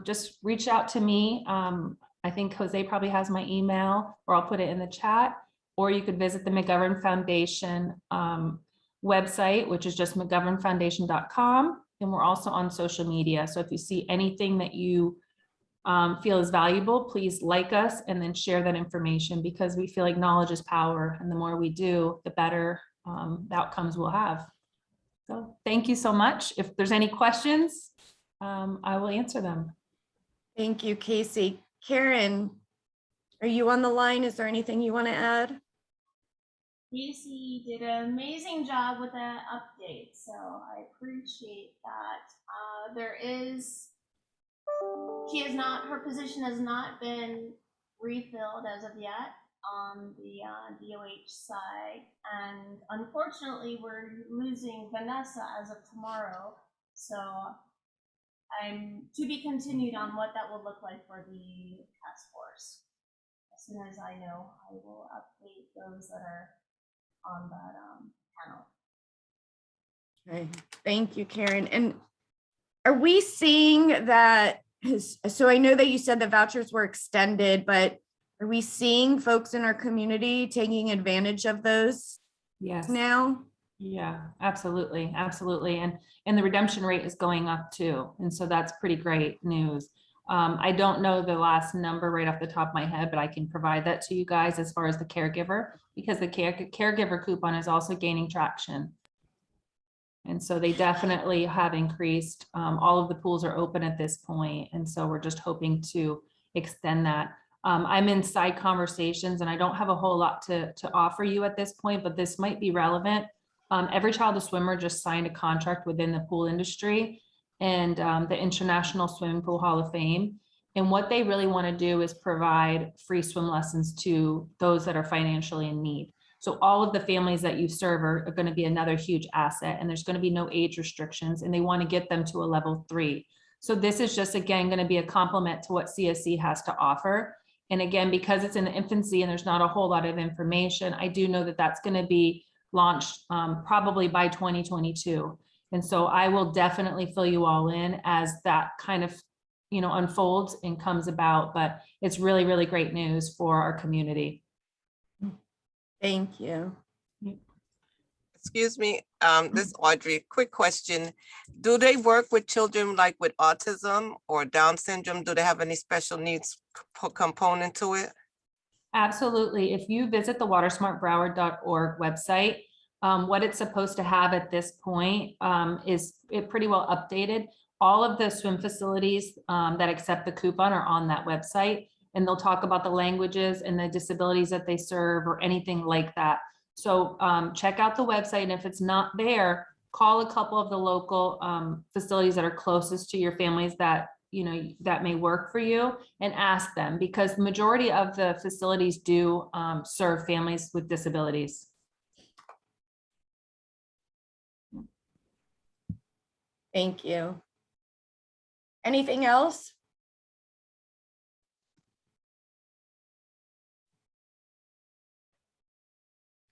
just reach out to me. I think Jose probably has my email, or I'll put it in the chat, or you could visit the McGovern Foundation website, which is just mcgovernfoundation.com. And we're also on social media. So if you see anything that you feel is valuable, please like us and then share that information, because we feel like knowledge is power. And the more we do, the better the outcomes we'll have. So thank you so much. If there's any questions, I will answer them. Thank you, Casey. Karen, are you on the line? Is there anything you want to add? Casey did an amazing job with that update, so I appreciate that. Her position has not been refilled as of yet. on the DOH side. And unfortunately, we're losing Vanessa as of tomorrow. So I'm to be continued on what that will look like for the task force. As soon as I know, I will update those that are on that panel. Okay, thank you, Karen. And are we seeing that, so I know that you said the vouchers were extended, but are we seeing folks in our community taking advantage of those Yes. now? Yeah, absolutely, absolutely. And the redemption rate is going up too. And so that's pretty great news. I don't know the last number right off the top of my head, but I can provide that to you guys as far as the caregiver, because the caregiver coupon is also gaining traction. And so they definitely have increased. All of the pools are open at this point, and so we're just hoping to extend that. I'm in side conversations and I don't have a whole lot to offer you at this point, but this might be relevant. Every Child a Swimmer just signed a contract within the pool industry and the International Swimming Pool Hall of Fame. And what they really want to do is provide free swim lessons to those that are financially in need. So all of the families that you serve are going to be another huge asset, and there's going to be no age restrictions, and they want to get them to a level 3. So this is just, again, going to be a complement to what CSC has to offer. And again, because it's in the infancy and there's not a whole lot of information, I do know that that's going to be launched probably by 2022. And so I will definitely fill you all in as that kind of, unfolds and comes about, but it's really, really great news for our community. Thank you. Excuse me, this is Audrey, quick question. Do they work with children like with autism or Down syndrome? Do they have any special needs component to it? Absolutely. If you visit the watersmartbroward.org website, what it's supposed to have at this point is it pretty well updated. All of the swim facilities that accept the coupon are on that website, and they'll talk about the languages and the disabilities that they serve or anything like that. So check out the website, and if it's not there, call a couple of the local facilities that are closest to your families that that may work for you, and ask them, because the majority of the facilities do serve families with disabilities. Thank you. Anything else?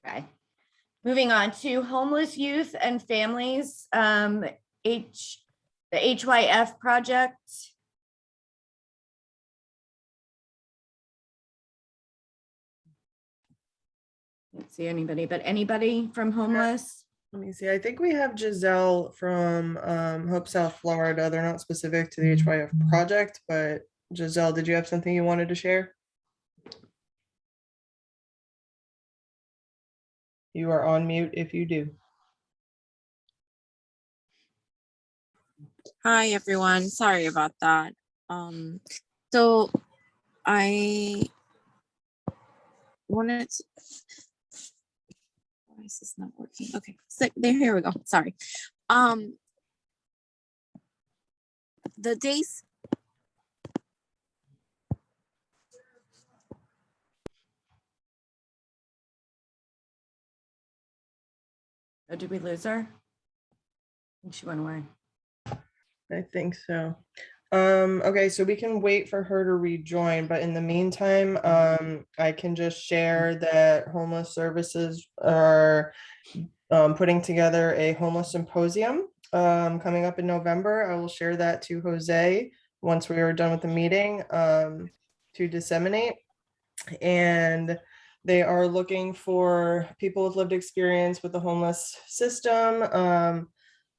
Okay. Moving on to homeless youth and families, the HYF project. Can't see anybody, but anybody from homeless? Let me see. I think we have Giselle from Hope South Florida. They're not specific to the HYF project, but Giselle, did you have something you wanted to share? You are on mute if you do. Hi, everyone. Sorry about that. So I wanted to, why is this not working? Okay, so there, here we go. Sorry. The days. Oh, did we lose her? I think she went away. I think so. Okay, so we can wait for her to rejoin, but in the meantime, I can just share that Homeless Services are putting together a homeless symposium coming up in November. I will share that to Jose once we are done with the meeting to disseminate. And they are looking for people with lived experience with the homeless system,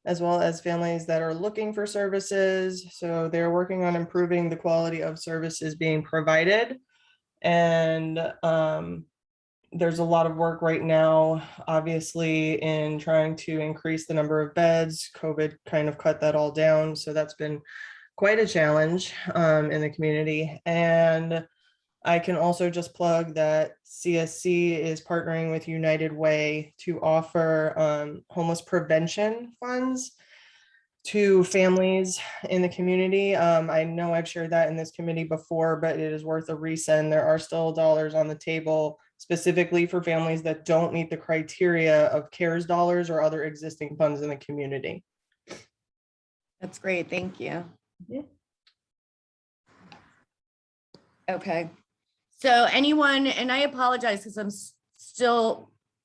as well as families that are looking for services. So they're working on improving the quality of services being provided. And there's a lot of work right now, obviously, in trying to increase the number of beds. COVID kind of cut that all down. So that's been quite a challenge in the community. And I can also just plug that CSC is partnering with United Way to offer homeless prevention funds to families in the community. I know I've shared that in this committee before, but it is worth a resend. There are still dollars on the table specifically for families that don't meet the criteria of CARES dollars or other existing funds in the community. That's great. Thank you. Okay. So anyone, and I apologize because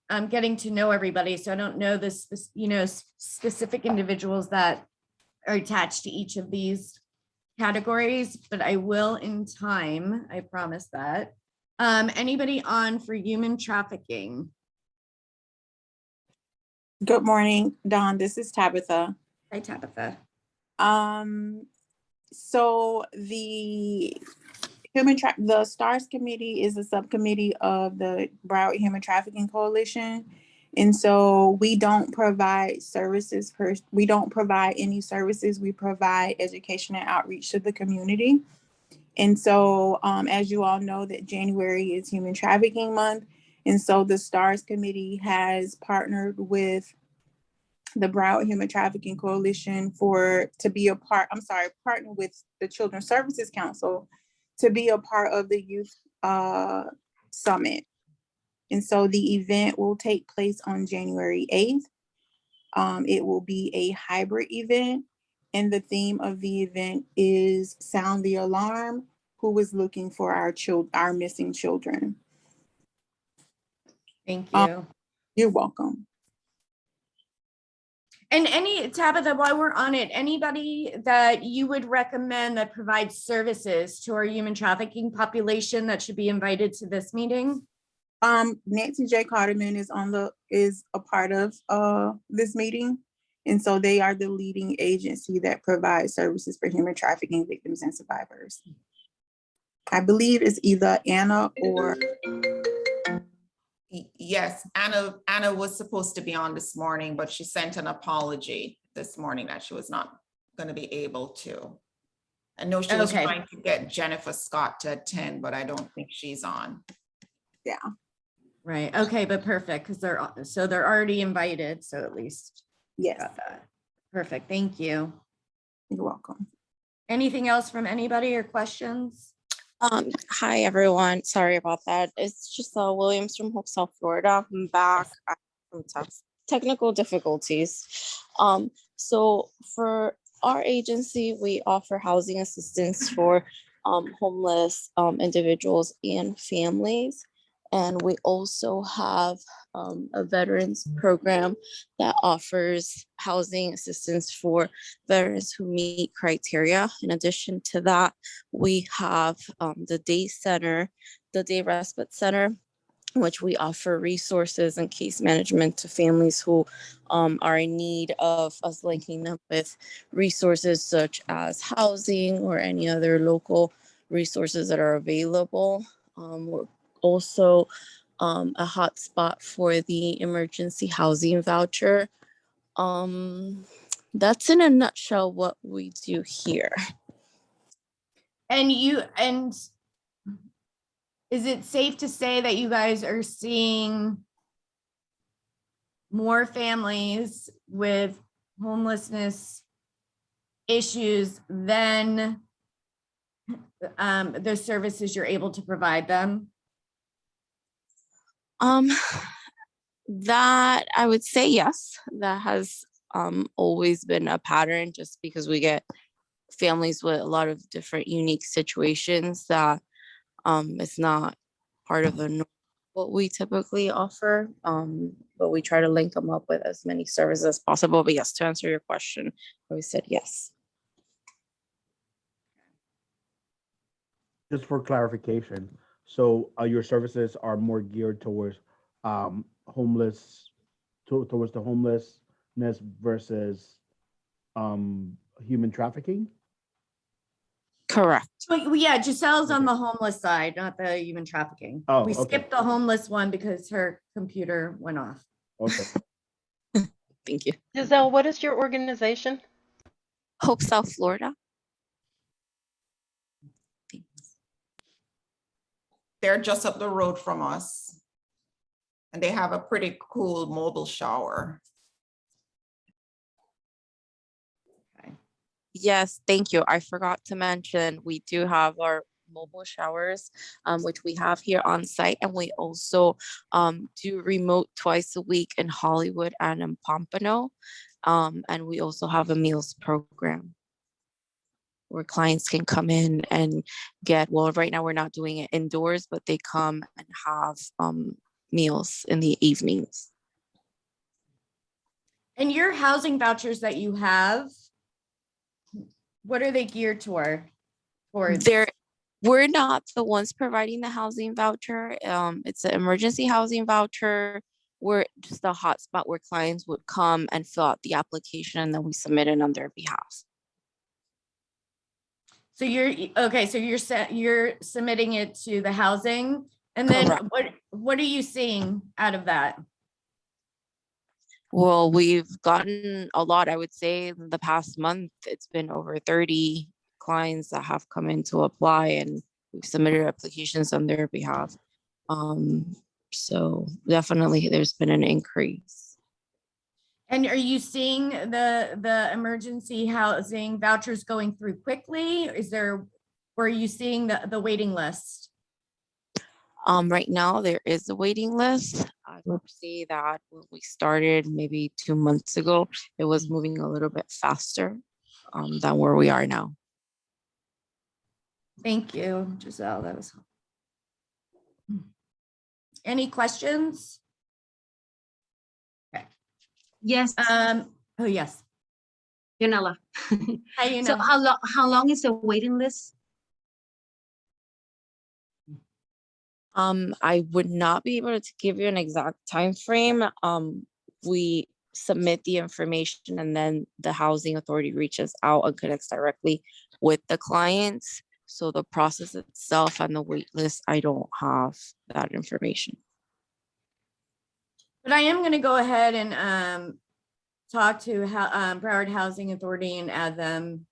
I'm getting to know everybody. So I don't know this, specific individuals that are attached to each of these categories, but I will in time. I promise that. Anybody on for human trafficking? Good morning, Dawn. This is Tabitha. Hi, Tabitha. So the the STARS committee is a subcommittee of the Broward Human Trafficking Coalition. And so we don't provide services we don't provide any services. We provide education and outreach to the community. And so as you all know, that January is Human Trafficking Month. And so the STARS committee has partnered with the Broward Human Trafficking Coalition partner with the Children's Services Council to be a part of the youth summit. And so the event will take place on January 8th. It will be a hybrid event. And the theme of the event is Sound the Alarm, who is looking for our missing children. Thank you. You're welcome. And Tabitha, while we're on it, anybody that you would recommend that provides services to our human trafficking population that should be invited to this meeting? Nancy J. Carterman is a part of this meeting. And so they are the leading agency that provides services for human trafficking victims and survivors. I believe it's either Anna or... Yes, Anna was supposed to be on this morning, but she sent an apology this morning that she was not going to be able to. I know she was trying to get Jennifer Scott to attend, but I don't think she's on. Yeah. Right. Okay, but perfect, because they're already invited. So at least yes. Perfect. Thank you. You're welcome. Anything else from anybody or questions? Hi everyone. Sorry about that. It's just Williams from Hope, South Florida. I'm back from technical difficulties. So for our agency, we offer housing assistance for homeless individuals and families. And we also have a veterans program that offers housing assistance for veterans who meet criteria. In addition to that, we have the day respite center, which we offer resources and case management to families who are in need of us linking them with resources such as housing or any other local resources that are available. We're also a hotspot for the emergency housing voucher. That's in a nutshell what we do here. And is it safe to say that you guys are seeing more families with homelessness issues than the services you're able to provide them? That I would say yes. That has always been a pattern, just because we get families with a lot of different unique situations that it's not part of what we typically offer, but we try to link them up with as many services as possible. But yes, to answer your question, we said yes. Just for clarification, so your services are more geared towards towards the homelessness versus human trafficking? Correct. Well, yeah, Giselle's on the homeless side, not the human trafficking. Oh, we okay. skipped the homeless one because her computer went off. Okay. Thank you. Giselle, what is your organization? Hope, South Florida. They're just up the road from us. And they have a pretty cool mobile shower. Yes, thank you. I forgot to mention, we do have our mobile showers, which we have here on site. And we also do remote twice a week in Hollywood and in Pompano. And we also have a meals program where clients can come in and get, well, right now we're not doing it indoors, but they come and have meals in the evenings. And your housing vouchers that you have, what are they geared toward? We're not the ones providing the housing voucher. It's an emergency housing voucher. We're just a hotspot where clients would come and fill out the application and then we submit it on their behalf. So you're submitting it to the housing, and then what are you seeing out of that? Well, we've gotten a lot. I would say in the past month, it's been over 30 clients that have come in to apply, and we've submitted applications on their behalf. So definitely there's been an increase. And are you seeing the emergency housing vouchers going through quickly? Or are you seeing the waiting list? Right now there is a waiting list. I would say that when we started maybe 2 months ago, it was moving a little bit faster than where we are now. Thank you, Giselle. That was helpful. Any questions? Okay. Yes. Oh yes. Yanela. Hi, Yanela. So how long is the waiting list? I would not be able to give you an exact time frame. We submit the information and then the housing authority reaches out and connects directly with the clients. So the process itself and the wait list, I don't have that information. But I am going to go ahead and talk to Broward Housing Authority and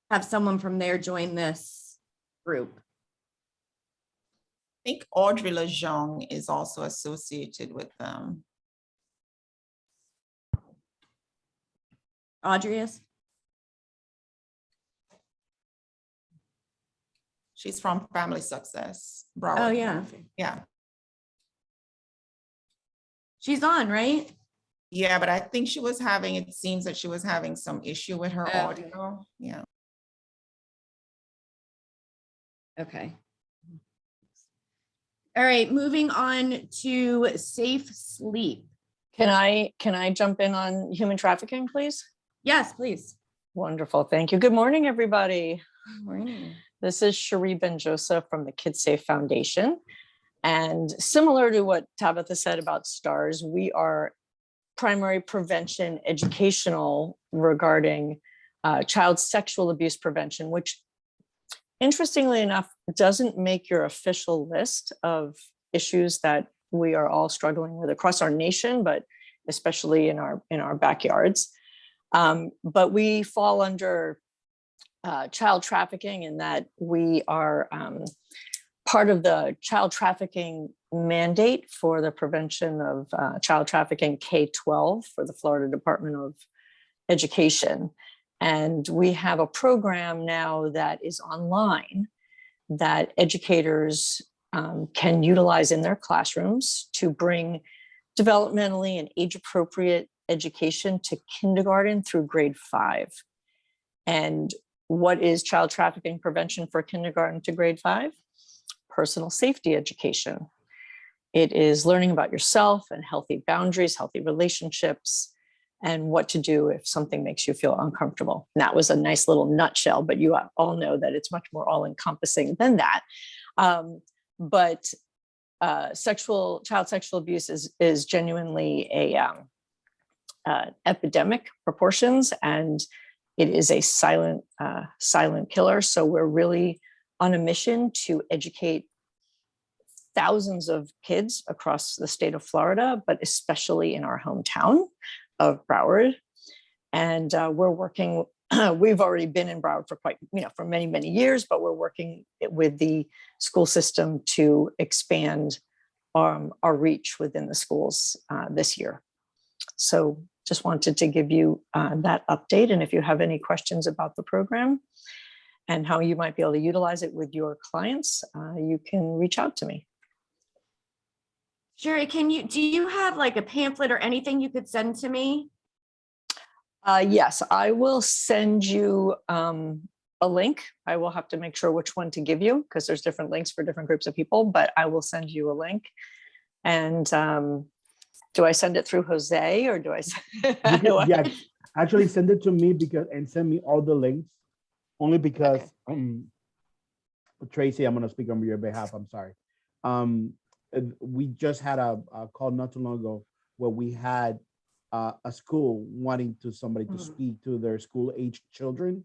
have someone from there join this group. I think Audrey Lejeune is also associated with them. Audrey is? She's from Family Success, Broward. Oh, yeah. Yeah. She's on, right? Yeah, but I think she was having, it seems that she was having some issue with her audio. Yeah. Okay. All right, moving on to safe sleep. Can I jump in on human trafficking, please? Yes, please. Wonderful, thank you. Good morning, everybody. Good morning. This is Cherie Ben-Joseph from the Kids Safe Foundation. And similar to what Tabitha said about STARS, we are primary prevention educational regarding child sexual abuse prevention, which interestingly enough doesn't make your official list of issues that we are all struggling with across our nation, but especially in our backyards. But we fall under child trafficking in that we are part of the child trafficking mandate for the prevention of child trafficking K-12 for the Florida Department of Education. And we have a program now that is online that educators can utilize in their classrooms to bring developmentally and age-appropriate education to kindergarten through grade 5. And what is child trafficking prevention for kindergarten to grade 5? Personal safety education. It is learning about yourself and healthy boundaries, healthy relationships, and what to do if something makes you feel uncomfortable. And that was a nice little nutshell, but you all know that it's much more all-encompassing than that. But child sexual abuse is genuinely a epidemic proportions, and it is a silent killer. So we're really on a mission to educate thousands of kids across the state of Florida, but especially in our hometown of Broward. And we're working, we've already been in Broward for many, many years, but we're working with the school system to expand our reach within the schools this year. So just wanted to give you that update. And if you have any questions about the program. and how you might be able to utilize it with your clients, you can reach out to me. Sherry, do you have like a pamphlet or anything you could send to me? Yes, I will send you a link. I will have to make sure which one to give you because there's different links for different groups of people, but I will send you a link. And do I send it through Jose or do I? Yeah, actually send it to me and send me all the links only because Tracy, I'm going to speak on your behalf. I'm sorry. We just had a call not too long ago where we had a school wanting somebody to speak to their school age children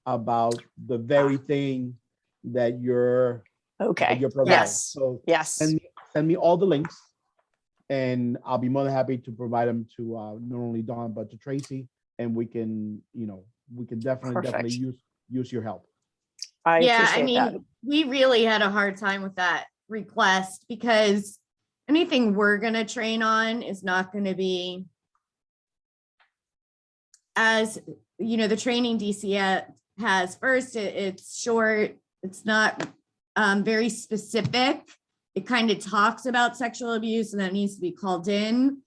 about the very thing that you're providing. Yes. So yes, send me all the links, and I'll be more than happy to provide them to not only Dawn but to Tracy, and we can definitely use your help. We really had a hard time with that request because anything we're going to train on is not going to be as, the training DC has. First, it's short, it's not very specific. It kind of talks about sexual abuse and that needs to be called in.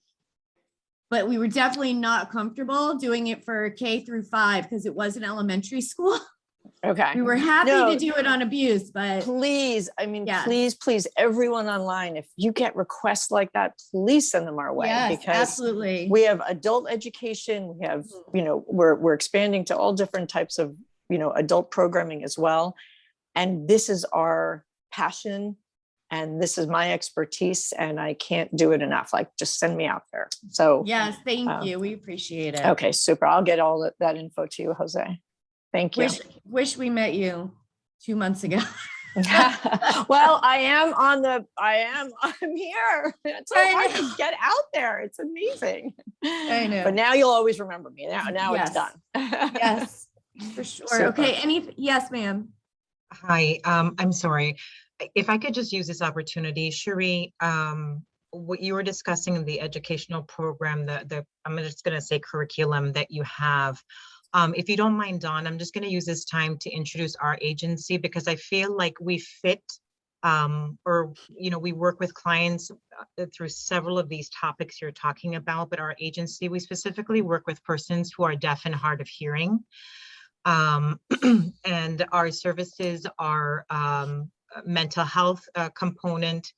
But we were definitely not comfortable doing it for K-5 because it was an elementary school. Okay. We were happy to do it on abuse, but please, please, everyone online, if you get requests like that, please send them our way. Yes, because absolutely. We have adult education. We have, we're expanding to all different types of, adult programming as well. And this is our passion and this is my expertise and I can't do it enough. Like, just send me out there. So yes, thank you. We appreciate it. Okay, super. I'll get all that info to you, Jose. Thank you. Wish we met you 2 months ago. Well, I'm here. It's so hard to get out there. It's amazing. I know. But now you'll always remember me. Now Yes. It's done. Yes, for sure. Super. Okay. Yes, ma'am. Hi, I'm sorry. If I could just use this opportunity, Cherie, what you were discussing in the educational program, I'm just going to say curriculum that you have. If you don't mind, Dawn, I'm just going to use this time to introduce our agency because I feel like we fit we work with clients through several of these topics you're talking about, but our agency, we specifically work with persons who are deaf and hard of hearing. And our services are mental health component,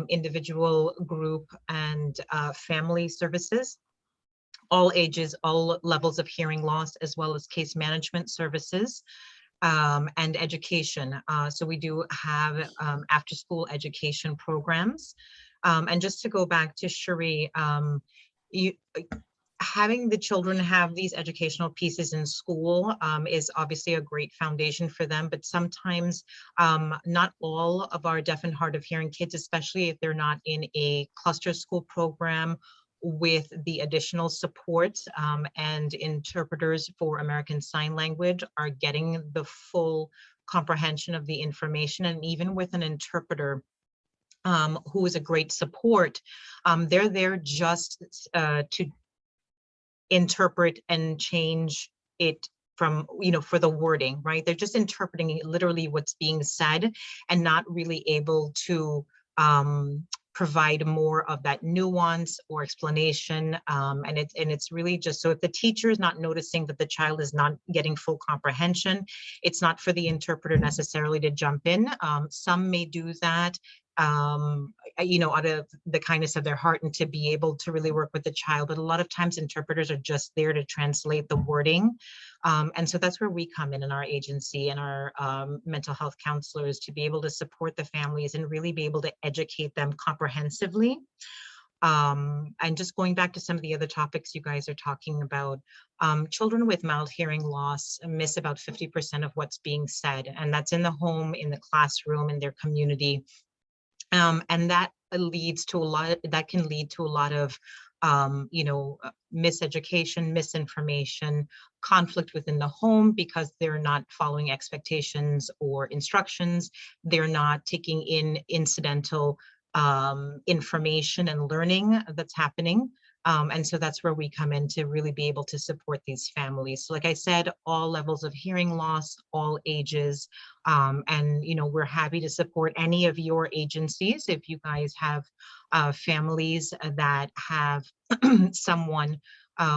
individual, group, and family services. All ages, all levels of hearing loss, as well as case management services and education. So we do have after school education programs. And just to go back to Cherie, having the children have these educational pieces in school is obviously a great foundation for them, but sometimes not all of our deaf and hard of hearing kids, especially if they're not in a cluster school program with the additional support and interpreters for American Sign Language, are getting the full comprehension of the information. And even with an interpreter who is a great support, they're there just to interpret and change it from, for the wording, right? They're just interpreting literally what's being said and not really able to provide more of that nuance or explanation. And it's really just, so if the teacher is not noticing that the child is not getting full comprehension, it's not for the interpreter necessarily to jump in. Some may do that, out of the kindness of their heart and to be able to really work with the child. But a lot of times interpreters are just there to translate the wording. And so that's where we come in our agency and our mental health counselors to be able to support the families and really be able to educate them comprehensively. And just going back to some of the other topics you guys are talking about, children with mild hearing loss miss about 50% of what's being said, and that's in the home, in the classroom, in their community. And that leads to that can lead to a lot of miseducation, misinformation, conflict within the home because they're not following expectations or instructions. They're not taking in incidental information and learning that's happening And so that's where we come in to really be able to support these families. So like I said, all levels of hearing loss, all ages. And, you know, we're happy to support any of your agencies. If you guys have families that have someone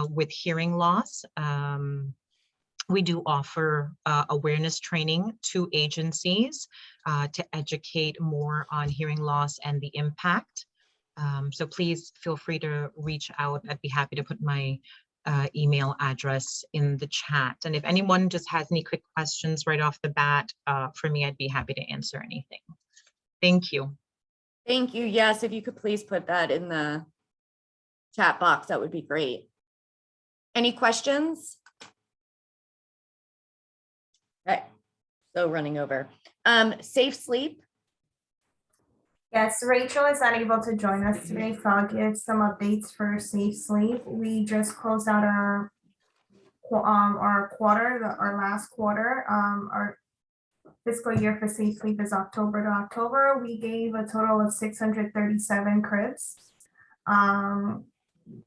with hearing loss, we do offer awareness training to agencies to educate more on hearing loss and the impact. So please feel free to reach out. I'd be happy to put my email address in the chat. And if anyone just has any quick questions right off the bat for me, I'd be happy to answer anything. Thank you. Thank you. Yes, if you could please put that in the chat box, that would be great. Any questions? Okay, so running over. Safe sleep. Yes, Rachel is unable to join us today, so I'll give some updates for Safe Sleep. We just closed out our quarter, our last quarter. Our fiscal year for Safe Sleep is October to October. We gave a total of 637 cribs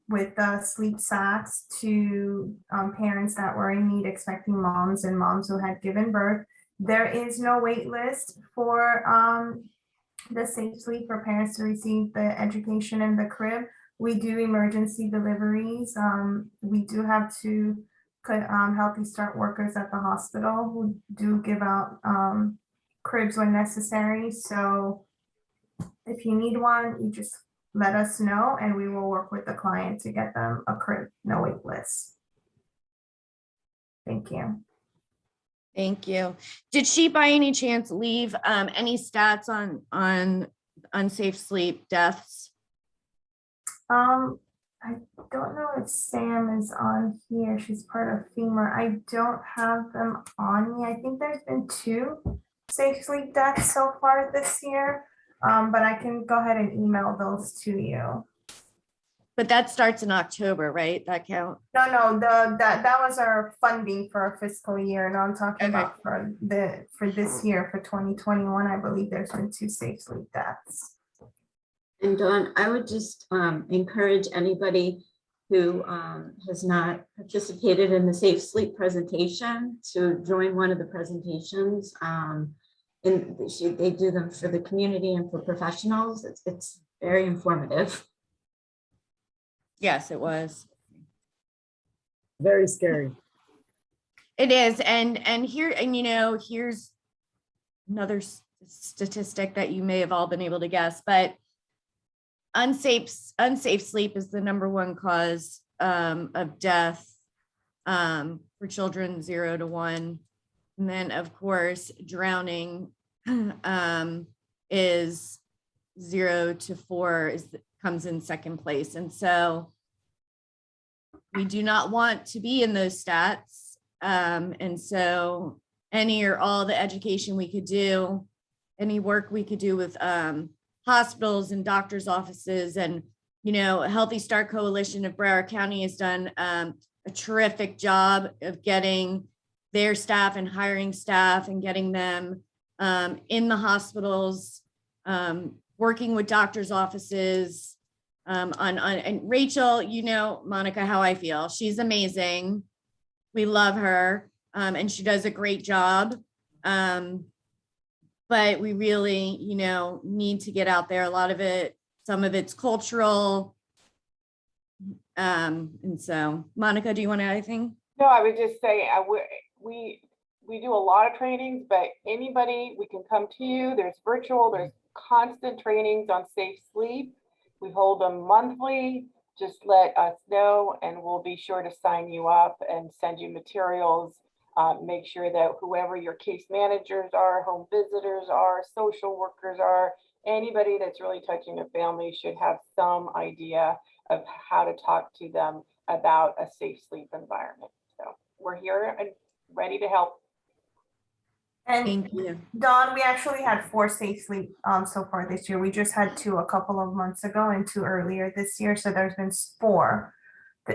with sleep sacks to parents that were in need, expecting moms and moms who had given birth. There is no wait list for the Safe Sleep for parents to receive the education in the crib. We do emergency deliveries. We do have two Healthy Start workers at the hospital who do give out cribs when necessary. So if you need one, you just let us know and we will work with the client to get them a crib, no wait list. Thank you. Thank you. Did she by any chance leave any stats on unsafe sleep deaths? I don't know if Sam is on here. She's part of FEMA. I don't have them on me. I think there's been 2 safe sleep deaths so far this year, but I can go ahead and email those to you. But that starts in October, right? That count? No, that was our funding for our fiscal year. No, I'm talking about for this year, for 2021. I believe there's been 2 safe sleep deaths. And Dawn, I would just encourage anybody who has not participated in the Safe Sleep presentation to join one of the presentations. And they do them for the community and for professionals. It's very informative. Yes, it was. Very scary. It is. And you know, here's another statistic that you may have all been able to guess, but unsafe sleep is the #1 cause of death for children 0 to 1. And then of course, drowning is 0 to 4 comes in second place. And so we do not want to be in those stats. And so any or all the education we could do, any work we could do with hospitals and doctors' offices, and, you know, Healthy Start Coalition of Broward County has done a terrific job of getting their staff and hiring staff and getting them in the hospitals, working with doctors' offices and Rachel, you know, Monica, how I feel. She's amazing. We love her and she does a great job. But we really, you know, need to get out there. A lot of it, some of it's cultural. And so, Monica, do you want to add anything? No, I would just say we do a lot of trainings, but anybody, we can come to you. There's virtual, there's constant trainings on safe sleep. We hold them monthly. Just let us know and we'll be sure to sign you up and send you materials. Make sure that whoever your case managers are, home visitors are, social workers are, anybody that's really touching a family should have some idea of how to talk to them about a safe sleep environment. So we're here and ready to help. And thank you. Dawn, we actually had 4 safe sleep so far this year. We just had 2 a couple of months ago and 2 earlier this year. So there's been 4.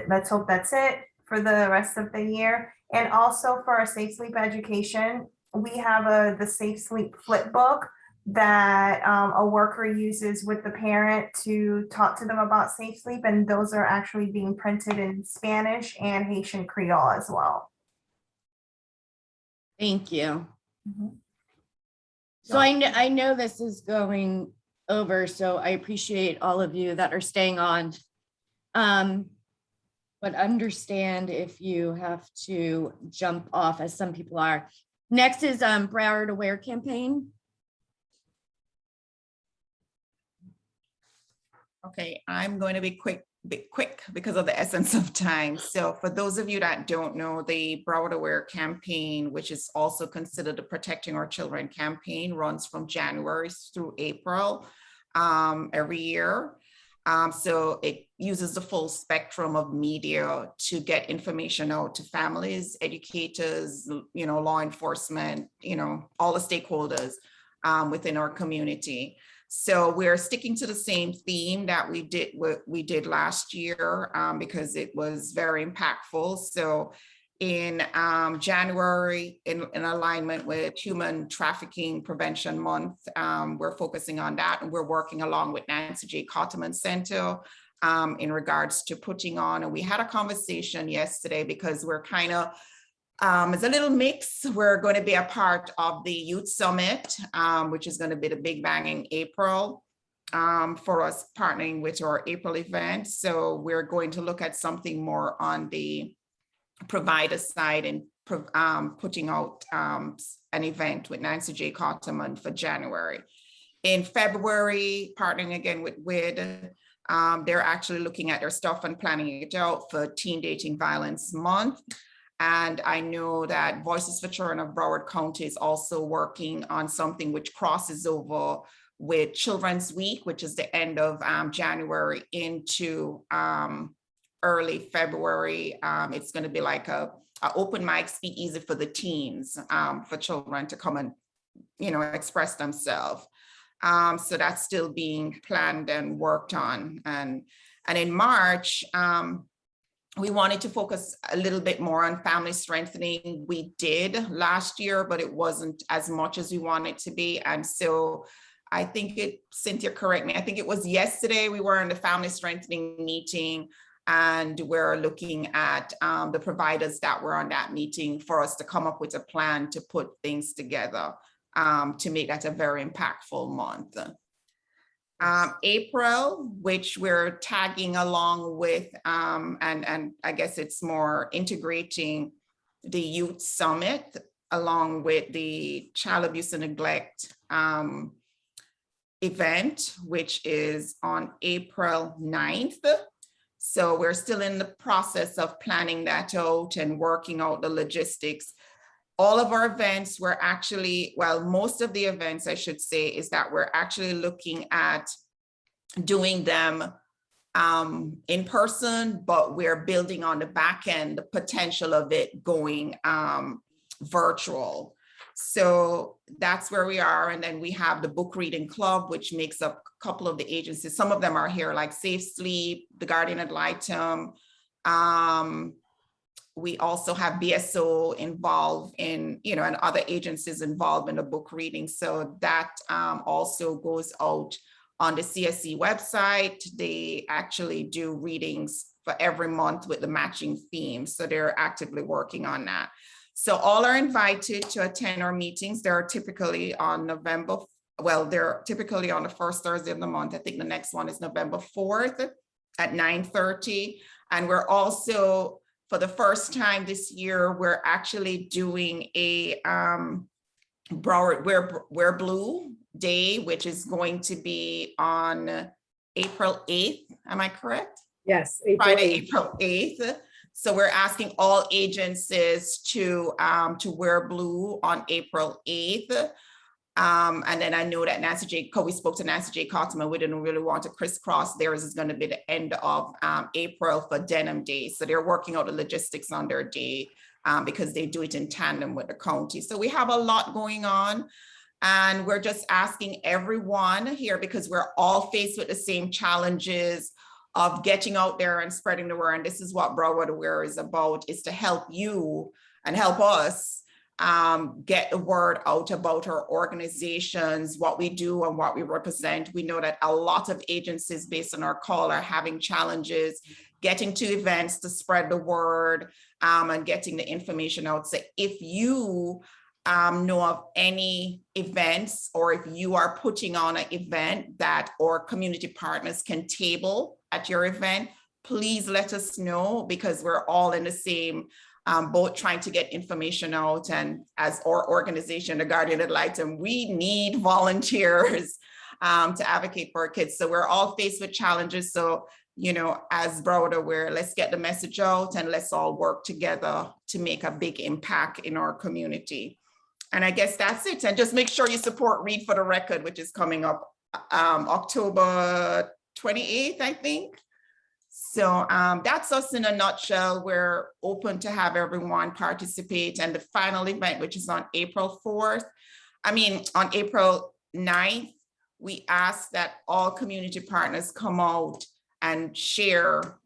Let's hope that's it for the rest of the year. And also for our safe sleep education, we have the Safe Sleep flip book that a worker uses with the parent to talk to them about safe sleep, and those are actually being printed in Spanish and Haitian Creole as well. Thank you. Mhm. So I know this is going over, so I appreciate all of you that are staying on. But understand if you have to jump off, as some people are. Next is Broward Aware campaign. Okay, I'm going to be quick because of the essence of time. So for those of you that don't know, the Broward Aware campaign, which is also considered the Protecting Our Children campaign, runs from January through April every year. So it uses the full spectrum of media to get information out to families, educators, law enforcement, all the stakeholders within our community. So we're sticking to the same theme that we did last year because it was very impactful. So in January, in alignment with Human Trafficking Prevention Month, we're focusing on that, and we're working along with Nancy J. Cotterman Center in regards to putting on, and we had a conversation yesterday because we're kind of, it's a little mix. We're going to be a part of the Youth Summit, which is going to be the Big Bang in April for us partnering with our April event. So we're going to look at something more on the provider side and putting out an event with Nancy J. Cotterman for January. In February, partnering again with WID, they're actually looking at their stuff and planning it out for Teen Dating Violence Month. And I know that Voices for Children of Broward County is also working on something which crosses over with Children's Week, which is the end of January into early February. It's going to be like a open mic speak easy for the teens, for children to come and, express themselves. So that's still being planned and worked on. And in March, we wanted to focus a little bit more on family strengthening. We did last year, but it wasn't as much as we wanted to be. And so I think Cynthia, correct me, I think it was yesterday we were in the family strengthening meeting, and we're looking at the providers that were on that meeting for us to come up with a plan to put things together to make that a very impactful month. April, which we're tagging along with, and I guess it's more integrating the Youth Summit along with the Child Abuse and Neglect event, which is on April 9th. So we're still in the process of planning that out and working out the logistics. All of our events, we're actually, well, most of the events, I should say, is that we're actually looking at doing them in person, but we're building on the back end, the potential of it going virtual. So that's where we are. And then we have the book reading club, which makes up a couple of the agencies. Some of them are here, like Safe Sleep, the Guardian Ad Litem. We also have BSO involved in, and other agencies involved in the book reading. So that also goes out on the CSC website. They actually do readings for every month with the matching theme. So they're actively working on that. So all are invited to attend our meetings. They're typically on they're typically on the first Thursday of the month. I think the next one is November 4th at 9:30. And we're also, for the first time this year, we're actually doing a Broward Wear Blue Day, which is going to be on April 8th. Am I correct? Yes, Friday, April 8th. So we're asking all agencies to wear blue on April 8th. And then I know that we spoke to Nancy J. Cotterman, we didn't really want to crisscross. Theirs is going to be the end of April for Denim Day. So they're working out the logistics on their day because they do it in tandem with the county. So we have a lot going on. And we're just asking everyone here, because we're all faced with the same challenges of getting out there and spreading the word. And this is what Broward Aware is about, is to help you and help us get the word out about our organizations, what we do and what we represent. We know that a lot of agencies based on our call are having challenges getting to events to spread the word and getting the information out. So if you know of any events, or if you are putting on an event that our community partners can table at your event, please let us know, because we're all in the same boat trying to get information out. And as our organization, the Guardian Ad Litem, we need volunteers to advocate for our kids. So we're all faced with challenges. So, you know, as Broward aware, let's get the message out and let's all work together to make a big impact in our community. And I guess that's it. And just make sure you support Read for the Record, which is coming up October 28th, I think. So that's us in a nutshell. We're open to have everyone participate. And the final event, which is on April 9th, we ask that all community partners come out and share,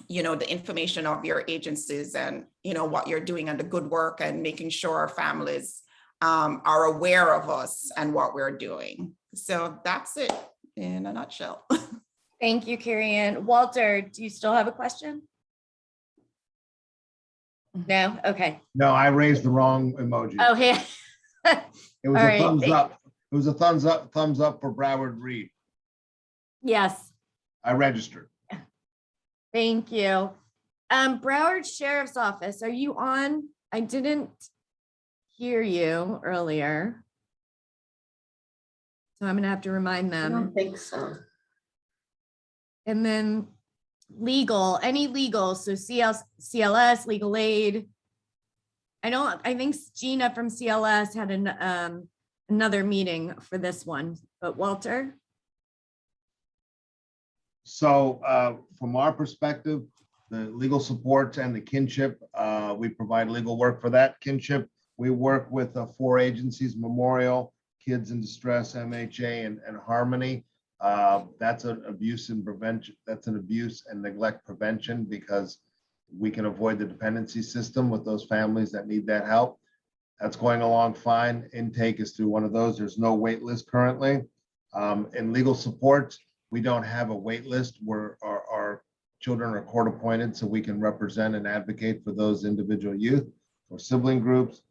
you know, the information of your agencies and, you know, what you're doing and the good work, and making sure our families are aware of us and what we're doing. So that's it in a nutshell. Thank you, Carrie Ann. Walter, do you still have a question? No? Okay. No, I raised the wrong emoji. Oh, hey. It was a thumbs up. It was a thumbs up for Broward Read. Yes. I registered. Thank you. Broward Sheriff's Office, are you on? I didn't hear you earlier, so I'm gonna have to remind them. I don't think so. And then legal, any legal, so CLS, legal aid. I think Gina from CLS had another meeting for this one, but Walter? So from our perspective, the legal support and the Kinship, we provide legal work for that. Kinship, we work with 4 agencies: Memorial, Kids in Distress, MHA, and Harmony. That's an abuse and prevention. That's an abuse and neglect prevention, because we can avoid the dependency system with those families that need that help. That's going along fine. Intake is through one of those. There's no wait list currently. In legal support, we don't have a wait list where our children are court appointed, so we can represent and advocate for those individual youth or sibling groups.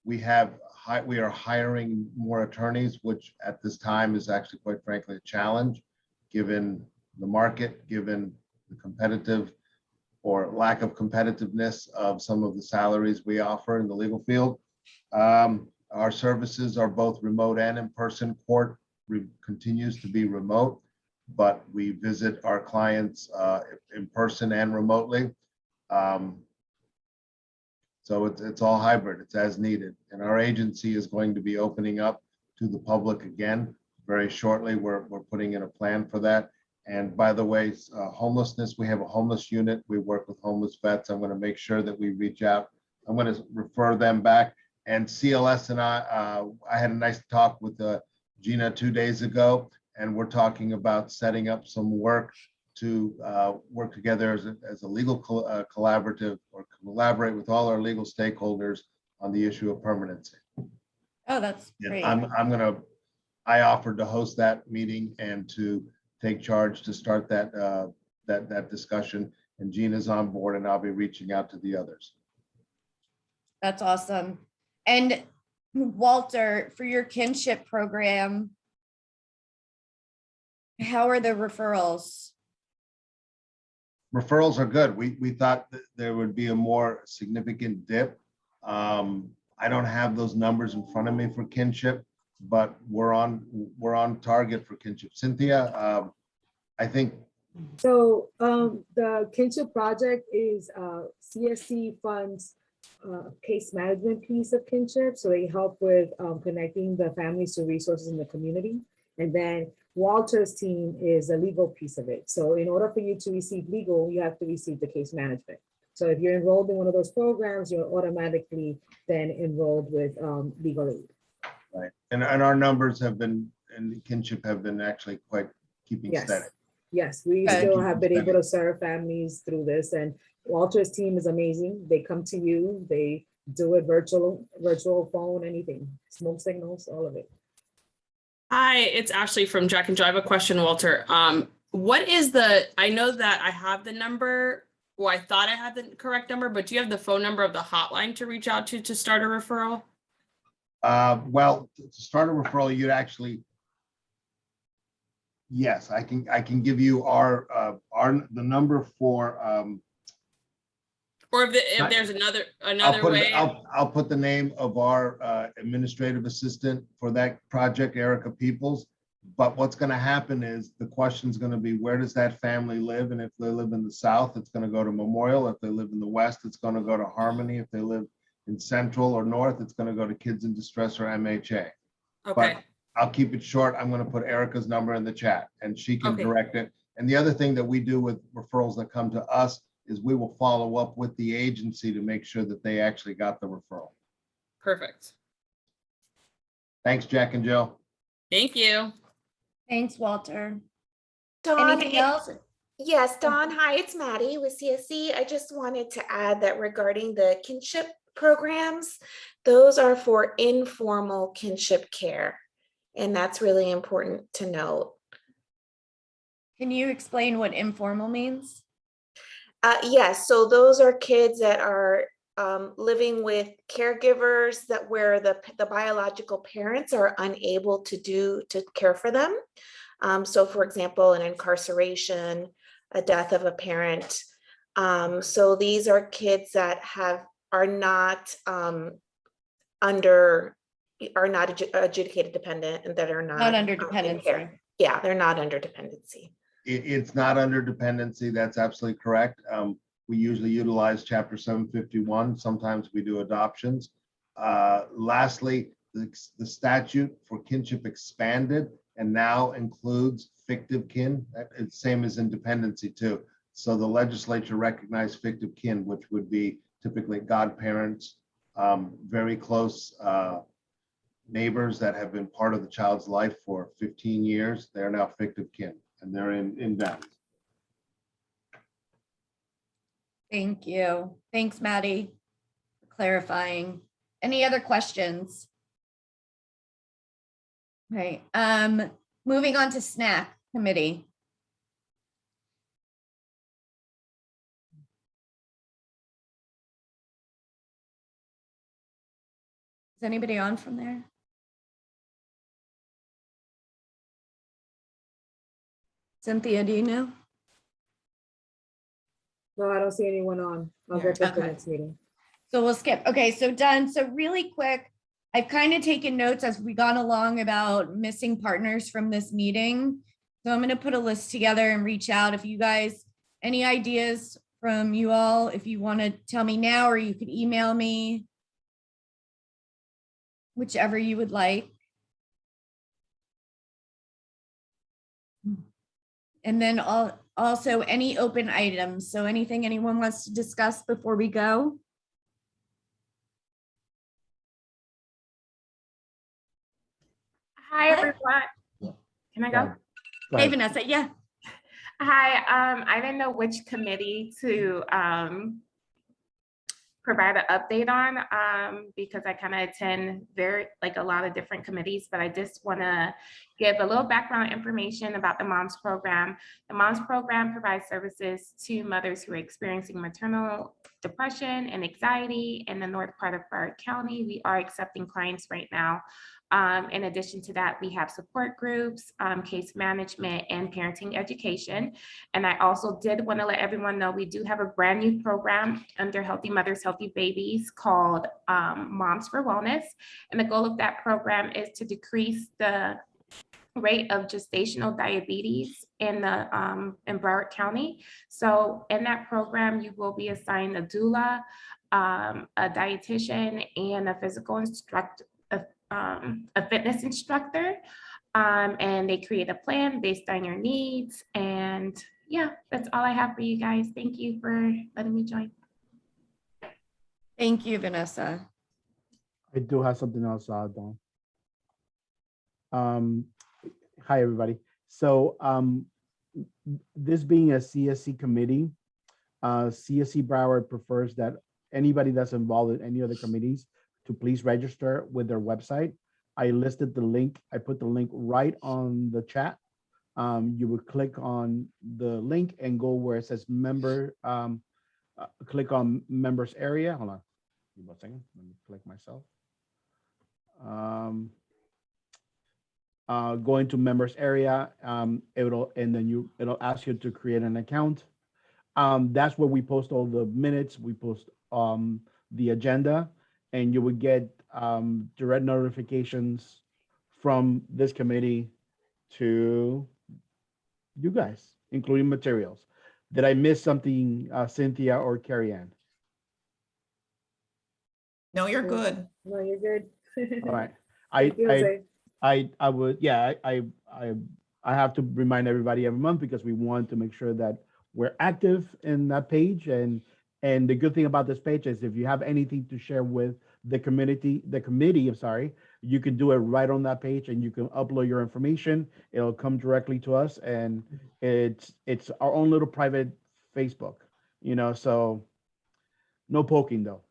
We are hiring more attorneys, which at this time is actually, quite frankly, a challenge, given the market, given the competitive or lack of competitiveness of some of the salaries we offer in the legal field. Our services are both remote and in-person. Court continues to be remote, but we visit our clients in person and remotely. So it's all hybrid, it's as needed. And our agency is going to be opening up to the public again very shortly. We're putting in a plan for that. And by the way, homelessness, we have a homeless unit. We work with homeless vets. I'm going to make sure that we reach out. I'm going to refer them back. And CLS and I had a nice talk with Gina 2 days ago, and we're talking about setting up some work to work together as a legal collaborative, or collaborate with all our legal stakeholders on the issue of permanency. Oh, that's great. I offered to host that meeting and to take charge to start that discussion, and Gina's on board, and I'll be reaching out to the others. That's awesome. And Walter, for your Kinship program, how are the referrals? Referrals are good. We thought that there would be a more significant dip. I don't have those numbers in front of me for Kinship, but we're on target for Kinship. Cynthia, I think. So the Kinship Project is CSC funds case management piece of Kinship. So they help with connecting the families to resources in the community. And then Walter's team is a legal piece of it. So in order for you to receive legal, you have to receive the case management. So if you're enrolled in one of those programs, you're automatically then enrolled with legal aid. Right. And our numbers have been, and Kinship have been actually quite keeping steady. Yes, we still have been able to serve families through this, and Walter's team is amazing. They come to you, they do it virtual phone, anything, smoke signals, all of it. Hi, it's Ashley from Jack and Jill. I have a question, Walter. What is I know that I have the number, well, I thought I had the correct number, but do you have the phone number of the hotline to reach out to start a referral? Well, to start a referral, you'd actually, yes, I can give you the number for, or if there's another way. I'll put the name of our administrative assistant for that project, Erica Peoples. But what's going to happen is the question is going to be, where does that family live? And if they live in the South, it's going to go to Memorial. If they live in the West, it's going to go to Harmony. If they live in Central or North, it's going to go to Kids in Distress or MHA. Okay. But I'll keep it short. I'm going to put Erica's number in the chat and she can direct it. And the other thing that we do with referrals that come to us is we will follow up with the agency to make sure that they actually got the referral. Perfect. Thanks, Jack and Jill. Thank you. Thanks, Walter. Dawn, Anything else? Yes, Dawn. Hi, it's Maddie with CSC. I just wanted to add that regarding the kinship programs, those are for informal kinship care. And that's really important to note. Can you explain what informal means? Yes, so those are kids that are living with caregivers where the biological parents are unable to care for them. So for example, an incarceration, a death of a parent. So these are kids that are not adjudicated dependent and that are not under dependency. Yeah, they're not under dependency. It's not under dependency. That's absolutely correct. We usually utilize Chapter 751. Sometimes we do adoptions. Lastly, the statute for kinship expanded and now includes fictive kin. It's same as in dependency too. So the legislature recognized fictive kin, which would be typically godparents, very close neighbors that have been part of the child's life for 15 years. They're now fictive kin and they're in bounds. Thank you. Thanks, Maddie, for clarifying. Any other questions? Okay, moving on to SNAP committee. Is anybody on from there? Cynthia, do you know? No, I don't see anyone on. I'll get to the next meeting. So we'll skip. Okay, so done. So really quick, I've kind of taken notes as we gone along about missing partners from this meeting. So I'm going to put a list together and reach out. If you guys, any ideas from you all, if you want to tell me now, or you could email me, whichever you would like. And then also any open items. So anything anyone wants to discuss before we go? Hi, everyone. Can I go? Hey, Vanessa, yeah. Hi, I didn't know which committee to provide an update on because I kind of attend a lot of different committees, but I just want to give a little background information about the MOMS program. The MOMS program provides services to mothers who are experiencing maternal depression and anxiety in the north part of Broward County. We are accepting clients right now. In addition to that, we have support groups, case management, and parenting education. And I also did want to let everyone know we do have a brand new program under Healthy Mothers, Healthy Babies called Moms for Wellness. And the goal of that program is to decrease the rate of gestational diabetes in Broward County. So in that program, you will be assigned a doula, a dietitian, and a physical instructor, a fitness instructor, and they create a plan based on your needs. And yeah, that's all I have for you guys. Thank you for letting me join. Thank you, Vanessa. I do have something else, Dawn. Hi, everybody. So this being a CSC committee, CSC Broward prefers that anybody that's involved in any other committees to please register with their website. I listed the link. I put the link right on the chat. You would click on the link and go where it says member, click on members area. Hold on, give me 1 second. Let me click myself. Go into members area. It'll ask you to create an account. That's where we post all the minutes. We post the agenda, and you would get direct notifications from this committee to you guys, including materials. Did I miss something, Cynthia or Carrie Ann? No, you're good. No, you're good. All right. I have to remind everybody every month because we want to make sure that we're active in that page. And the good thing about this page is if you have anything to share with the committee, you can do it right on that page and you can upload your information. It'll come directly to us, and it's our own little private Facebook, so no poking though.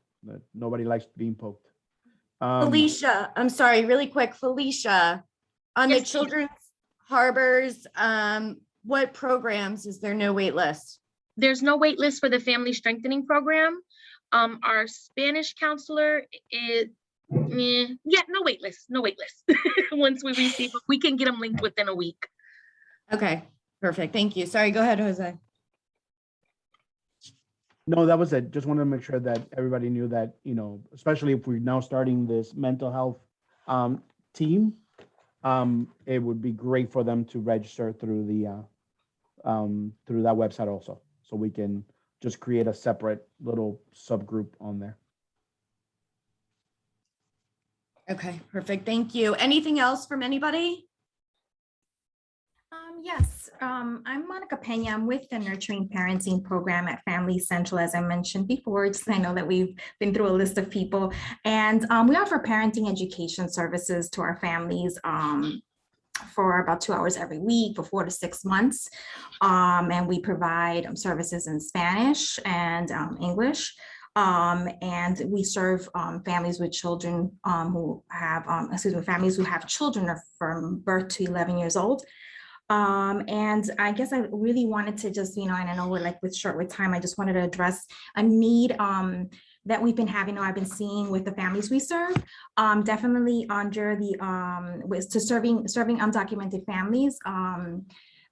Nobody likes being poked. Felicia, I'm sorry, really quick, Felicia, on the Children's Harbors, what programs is there no wait list? There's no wait list for the Family Strengthening Program. Our Spanish counselor is, no wait list. Once we receive, we can get them linked within a week. Okay, perfect. Thank you. Sorry, go ahead, Jose. No, that was it. Just wanted to make sure that everybody knew that, especially if we're now starting this mental health team, it would be great for them to register through through that website also, so we can just create a separate little subgroup on there. Okay, perfect. Thank you. Anything else from anybody? Yes, I'm Monica Pena. I'm with the Nurturing Parenting Program at Family Central, as I mentioned before. Just I know that we've been through a list of people, and we offer parenting education services to our families for about 2 hours every week for 4 to 6 months, and we provide services in Spanish and English. And we serve families with children who have, families who have children from birth to 11 years old. And I guess I really wanted to just, and I know we're like short with time, I just wanted to address a need that we've been having, or I've been seeing with the families we serve, definitely under the, serving undocumented families.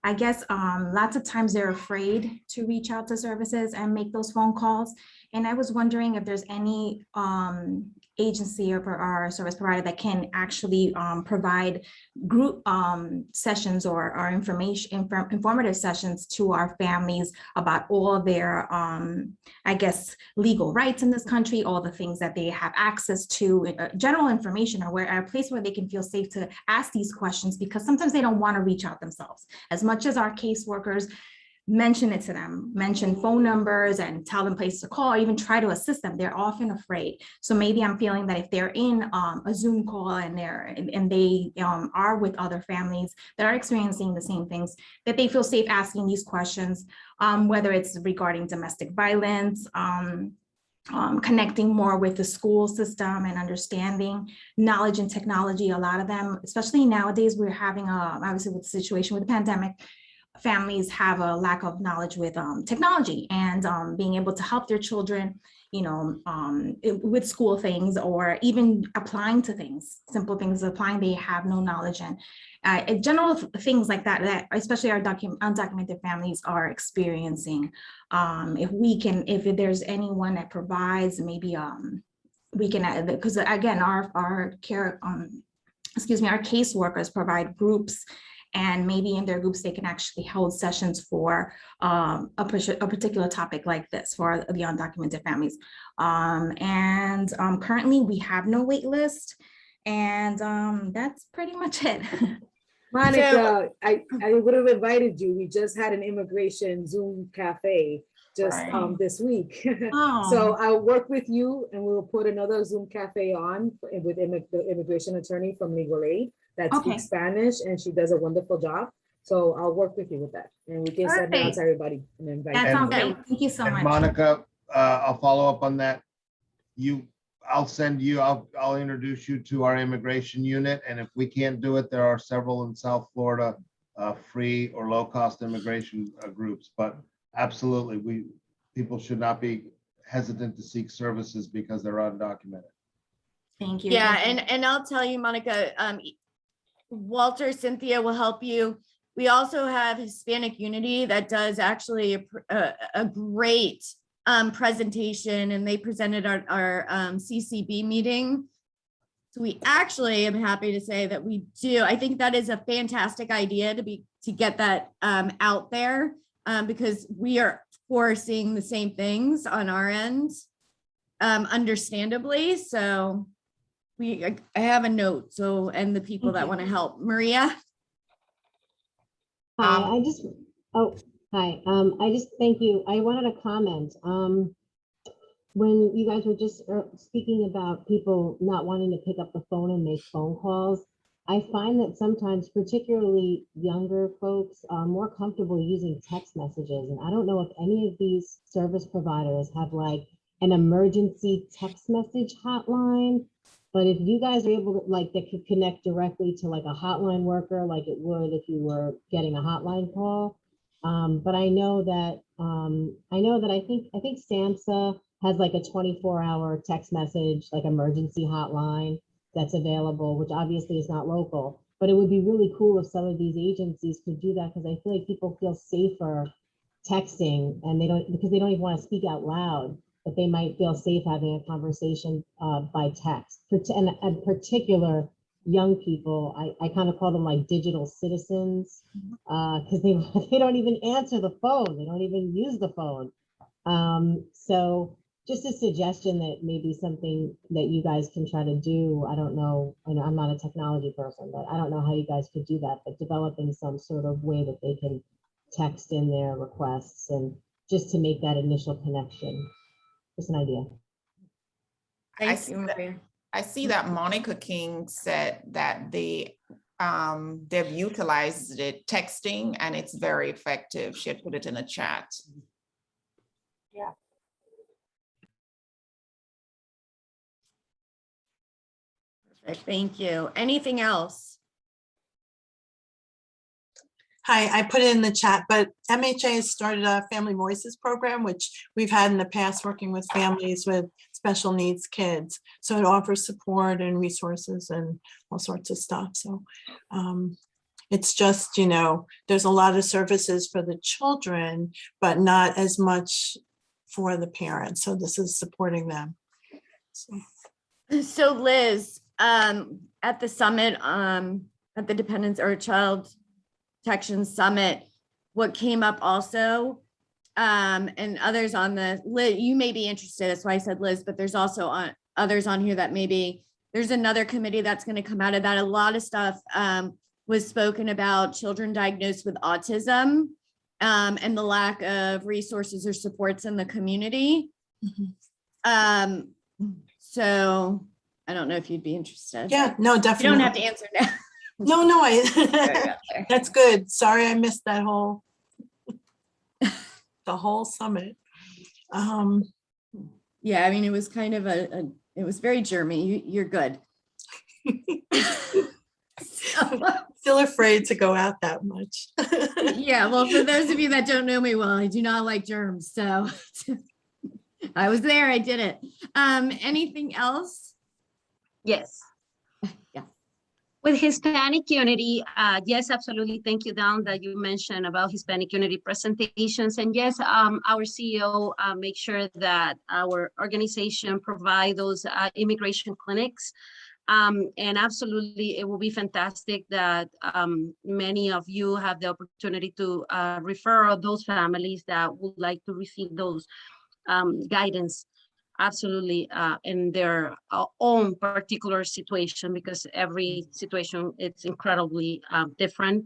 I guess lots of times they're afraid to reach out to services and make those phone calls. And I was wondering if there's any agency or service provider that can actually provide group sessions or informative sessions to our families about all their, I guess, legal rights in this country, all the things that they have access to, general information, or a place where they can feel safe to ask these questions, because sometimes they don't want to reach out themselves. As much as our caseworkers mention it to them, mention phone numbers and tell them places to call, or even try to assist them, they're often afraid. So maybe I'm feeling that if they're in a Zoom call and they are with other families that are experiencing the same things, that they feel safe asking these questions, whether it's regarding domestic violence, connecting more with the school system and understanding knowledge and technology. A lot of them, especially nowadays, we're having obviously with the situation with the pandemic, families have a lack of knowledge with technology and being able to help their children, with school things, or even applying to things, simple things, applying they have no knowledge in. General things like that especially our undocumented families are experiencing. If there's anyone that provides, maybe we can, because again, our caseworkers provide groups, and maybe in their groups, they can actually hold sessions for a particular topic like this for the undocumented families. Currently we have no wait list, and that's pretty much it. Monica, I would have invited you. We just had an immigration Zoom cafe this week. Oh. So I'll work with you, and we'll put another Zoom cafe on with the immigration attorney from Legal Aid that speaks Spanish, and she does a wonderful job. So I'll work with you with that, and we can send it out to everybody and invite. That sounds great. Thank you so much. Monica, I'll follow up on that. I'll introduce you to our immigration unit. And if we can't do it, there are several in South Florida, free or low-cost immigration groups. But absolutely, people should not be hesitant to seek services because they're undocumented. Thank you. Yeah, Thank you. and I'll tell you, Monica, Walter, Cynthia will help you. We also have Hispanic Unity that does actually a great presentation, and they presented our CCB meeting. So we actually, I'm happy to say that we do. I think that is a fantastic idea to get that out there, because we are, of course, seeing the same things on our end, understandably. So I have a note. So, and the people that want to help. Maria. Hi, I just thank you. I wanted to comment. When you guys were just speaking about people not wanting to pick up the phone and make phone calls, I find that sometimes, particularly younger folks, are more comfortable using text messages. And I don't know if any of these service providers have like an emergency text message hotline. But if you guys are able to, like, that could connect directly to like a hotline worker, like it would if you were getting a hotline call. But I know that I think SAMHSA has like a 24-hour text message, like emergency hotline that's available, which obviously is not local. But it would be really cool if some of these agencies could do that, because I feel like people feel safer texting, and because they don't even want to speak out loud. But they might feel safe having a conversation by text. And in particular, young people, I kind of call them like digital citizens, because they don't even answer the phone. They don't even use the phone. So just a suggestion that maybe something that you guys can try to do. I don't know, I'm not a technology person, but I don't know how you guys could do that, but developing some sort of way that they can text in their requests, and just to make that initial connection. Just an idea. I see that Monica King said that they've utilized it, texting, and it's very effective. She had put it in a chat. Yeah. Perfect. Thank you. Anything else? Hi, I put it in the chat, but MHA has started a Family Voices program, which we've had in the past, working with families with special needs kids. So it offers support and resources and all sorts of stuff. So it's just, there's a lot of services for the children, but not as much for the parents. So this is supporting them. So Liz, at the summit, at the Dependence or Child Protection Summit, what came up also, and others on the list, you may be interested, that's why I said Liz, but there's also others on here that maybe there's another committee that's going to come out of that. A lot of stuff was spoken about children diagnosed with autism, and the lack of resources or supports in the community. So I don't know if you'd be interested. Yeah, no, definitely. You don't have to answer now. No, that's good. Sorry, I missed that the whole summit. Yeah, I mean, it was kind of it was very germy. You're good. Still afraid to go out that much. Yeah, well, for those of you that don't know me well, I do not like germs. So I was there, I did it. Anything else? Yes. Yeah. With Hispanic Unity, yes, absolutely. Thank you, Dawn, that you mentioned about Hispanic Unity presentations. And yes, our CEO makes sure that our organization provide those immigration clinics. And absolutely, it will be fantastic that many of you have the opportunity to refer those families that would like to receive those guidance. Absolutely, in their own particular situation, because every situation is incredibly different,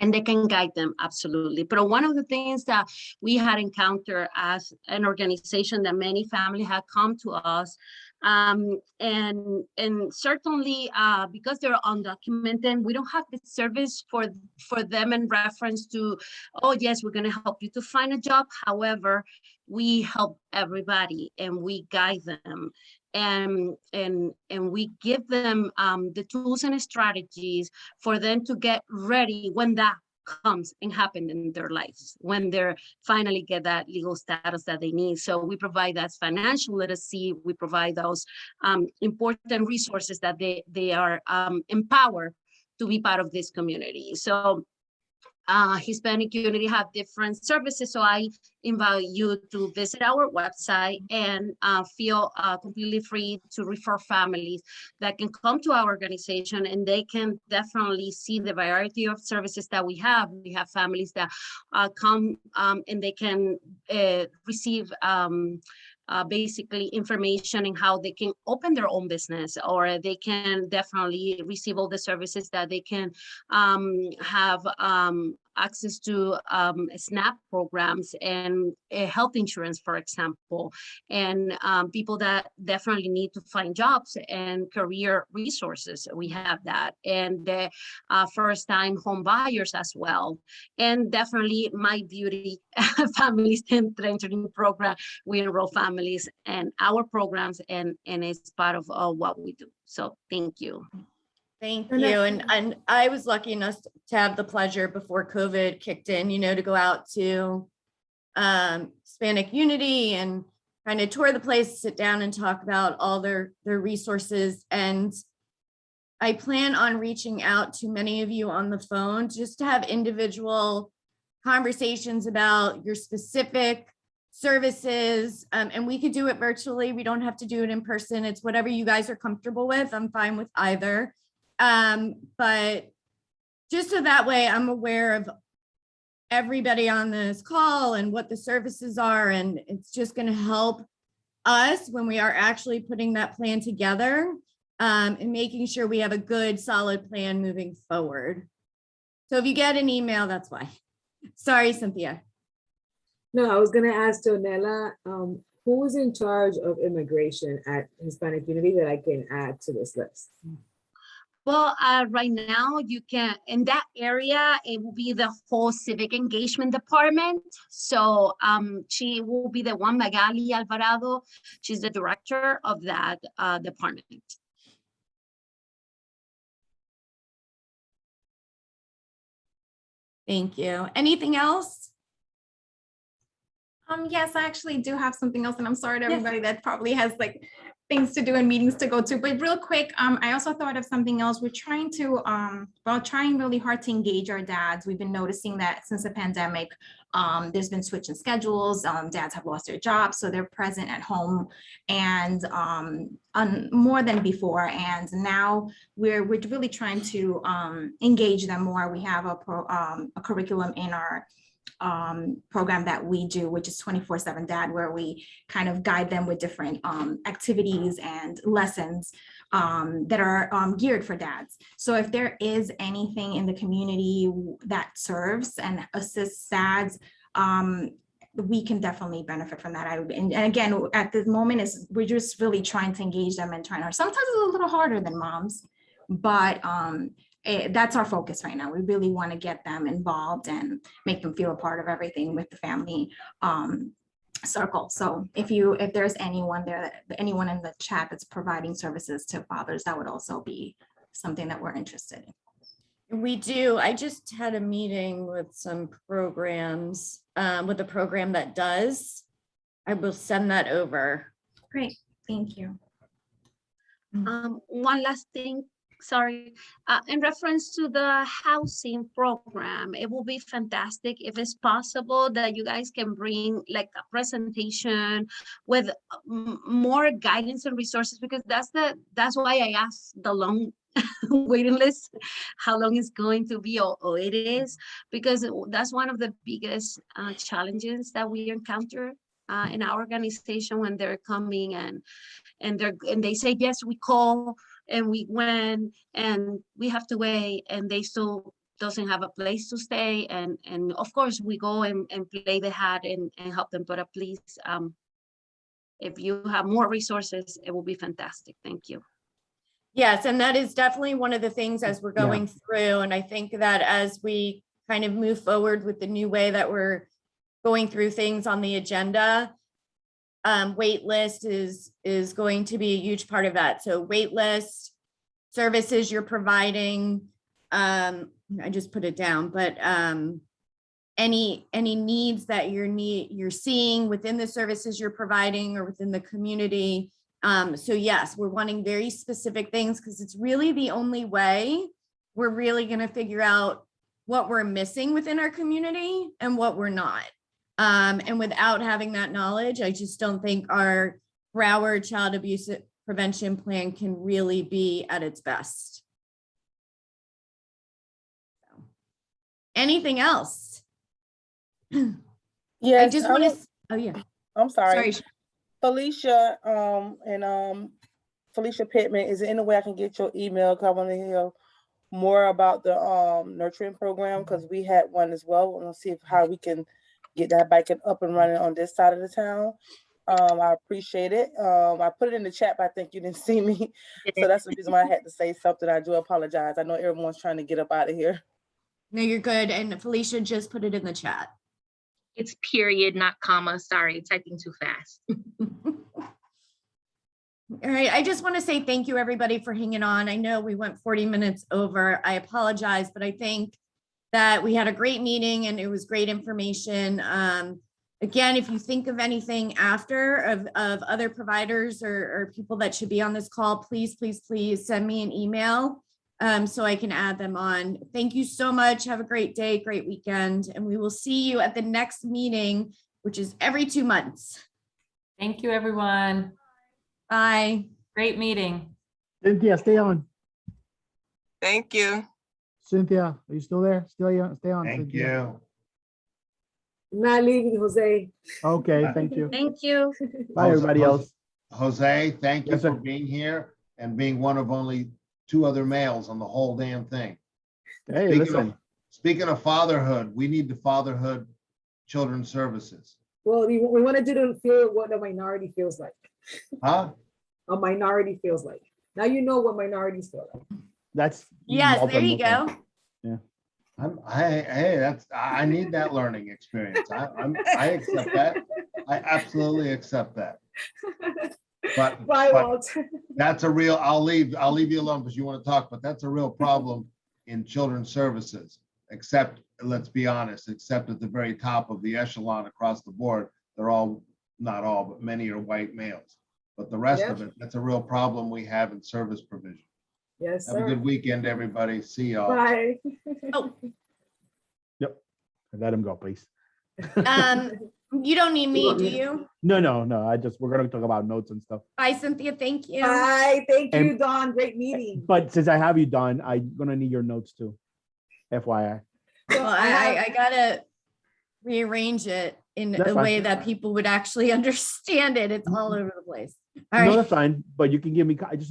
and they can guide them, absolutely. But one of the things that we had encountered as an organization that many families had come to us And certainly because they're undocumented, we don't have the service for them in reference to, oh yes, we're going to help you to find a job. However, we help everybody and we guide them, and we give them the tools and strategies for them to get ready when that comes and happen in their lives, when they're finally get that legal status that they need. So we provide that financial literacy, we provide those important resources that they are empowered to be part of this community. So Hispanic Unity have different services, so I invite you to visit our website and feel completely free to refer families that can come to our organization, and they can definitely see the variety of services that we have. We have families that come and they can receive basically information in how they can open their own business, or they can definitely receive all the services that they can have access to SNAP programs and health insurance, for example, and people that definitely need to find jobs and career resources. We have that, and the first-time home buyers as well, and definitely My Beauty Families Entering Program. We enroll families in our programs, and it's part of what we do. So thank you. Thank you. And I was lucky enough to have the pleasure before COVID kicked in, to go out to Hispanic Unity and kind of tour the place, sit down and talk about all their resources. And I plan on reaching out to many of you on the phone just to have individual conversations about your specific services. And we could do it virtually. We don't have to do it in person. It's whatever you guys are comfortable with. I'm fine with either. But just so that way I'm aware of everybody on this call and what the services are. And it's just going to help us when we are actually putting that plan together and making sure we have a good, solid plan moving forward. So if you get an email, that's why. Sorry, Cynthia. No, I was going to ask Donella, who is in charge of immigration at Hispanic Unity that I can add to this list? Well, right now you can, in that area, it will be the whole civic engagement department. So she will be the one, Magali Alvarado. She's the director of that department. Thank you. Anything else? Yes, I actually do have something else, and I'm sorry to everybody that probably has like things to do and meetings to go to, but real quick, I also thought of something else. We're trying to, trying really hard to engage our dads. We've been noticing that since the pandemic, there's been switching schedules. Dads have lost their jobs, so they're present at home and more than before. And now we're really trying to engage them more. We have a curriculum in our program that we do, which is 24/7 Dad, where we kind of guide them with different activities and lessons that are geared for dads. So if there is anything in the community that serves and assists dads, we can definitely benefit from that. And again, at the moment, we're just really trying to engage them and trying to, sometimes it's a little harder than moms, but that's our focus right now. We really want to get them involved and make them feel a part of everything with the family circle. So if there's anyone there, anyone in the chat that's providing services to fathers, that would also be something that we're interested in. We do. I just had a meeting with some programs, with a program that does. I will send that over. Great, thank you. One last thing. Sorry, in reference to the housing program, it will be fantastic if it's possible that you guys can bring like a presentation with more guidance and resources, because that's why I asked the long waiting list, how long it's going to be, or it is, because that's one of the biggest challenges that we encounter in our organization when they're coming and they say, yes, we call and we went and we have to wait, and they still doesn't have a place to stay. And of course we go and play the hat and help them, but please, if you have more resources, it will be fantastic. Thank you. Yes, and that is definitely one of the things as we're going through. And I think that as we kind of move forward with the new way that we're going through things on the agenda, wait list is going to be a huge part of that. So wait list, services you're providing, I just put it down, but any needs that you're seeing within the services you're providing or within the community. So yes, we're wanting very specific things because it's really the only way we're really going to figure out what we're missing within our community and what we're not. And without having that knowledge, I just don't think our Broward child abuse prevention plan can really be at its best. So, anything else? Yes, I just want to. Oh yeah. I'm sorry. Sorry. Felicia and Felicia Pittman, is there any way I can get your email? Because I want to hear more about the nurturing program, because we had one as well. We'll see how we can get that back up and running on this side of the town. I appreciate it. I put it in the chat, but I think you didn't see me. So that's the reason why I had to say something. I do apologize. I know everyone's trying to get up out of here. No, you're good. And Felicia just put it in the chat. It's period, not comma. Sorry, typing too fast. All right, I just want to say thank you, everybody, for hanging on. I know we went 40 minutes over. I apologize, but I think that we had a great meeting and it was great information. Again, if you think of anything after of other providers or people that should be on this call, please, please, please send me an email so I can add them on. Thank you so much. Have a great day, great weekend, and we will see you at the next meeting, which is every 2 months. Thank you, everyone. Bye. Great meeting. Cynthia, stay on. Thank you. Cynthia, are you still there? Stay on. Thank Cynthia. you. Not leaving, Jose. Okay, thank you. Thank you. Bye, everybody else. Jose, thank you Yes, sir. for being here and being one of only 2 other males on the whole damn thing. Hey, listen. Speaking of fatherhood, we need the fatherhood children's services. Well, we wanted you to feel what a minority feels like. Huh? A minority feels like. Now you know what minorities feel like. That's yes, there you go. Yeah. I need that learning experience. I accept that. I absolutely accept that. But, Bye, but Walter. that's a real, I'll leave you alone because you want to talk, but that's a real problem in children's services, except, let's be honest, except at the very top of the echelon across the board, they're all, not all, but many are white males. But the rest of it, that's a real problem we have in service provision. Yes, Have a good weekend, everybody. See y'all. Bye. Oh. Yep. Let him go, please. You don't need me, do you? No. We're going to talk about notes and stuff. Bye, Cynthia. Thank you. Bye. Thank you, And- Dawn. Great meeting. But since I have you done, I'm going to need your notes too. FYI. Well, I gotta rearrange it in That's a fine. way that people would actually understand it. It's all over the place. All No, right. that's fine. But you can give me, I just need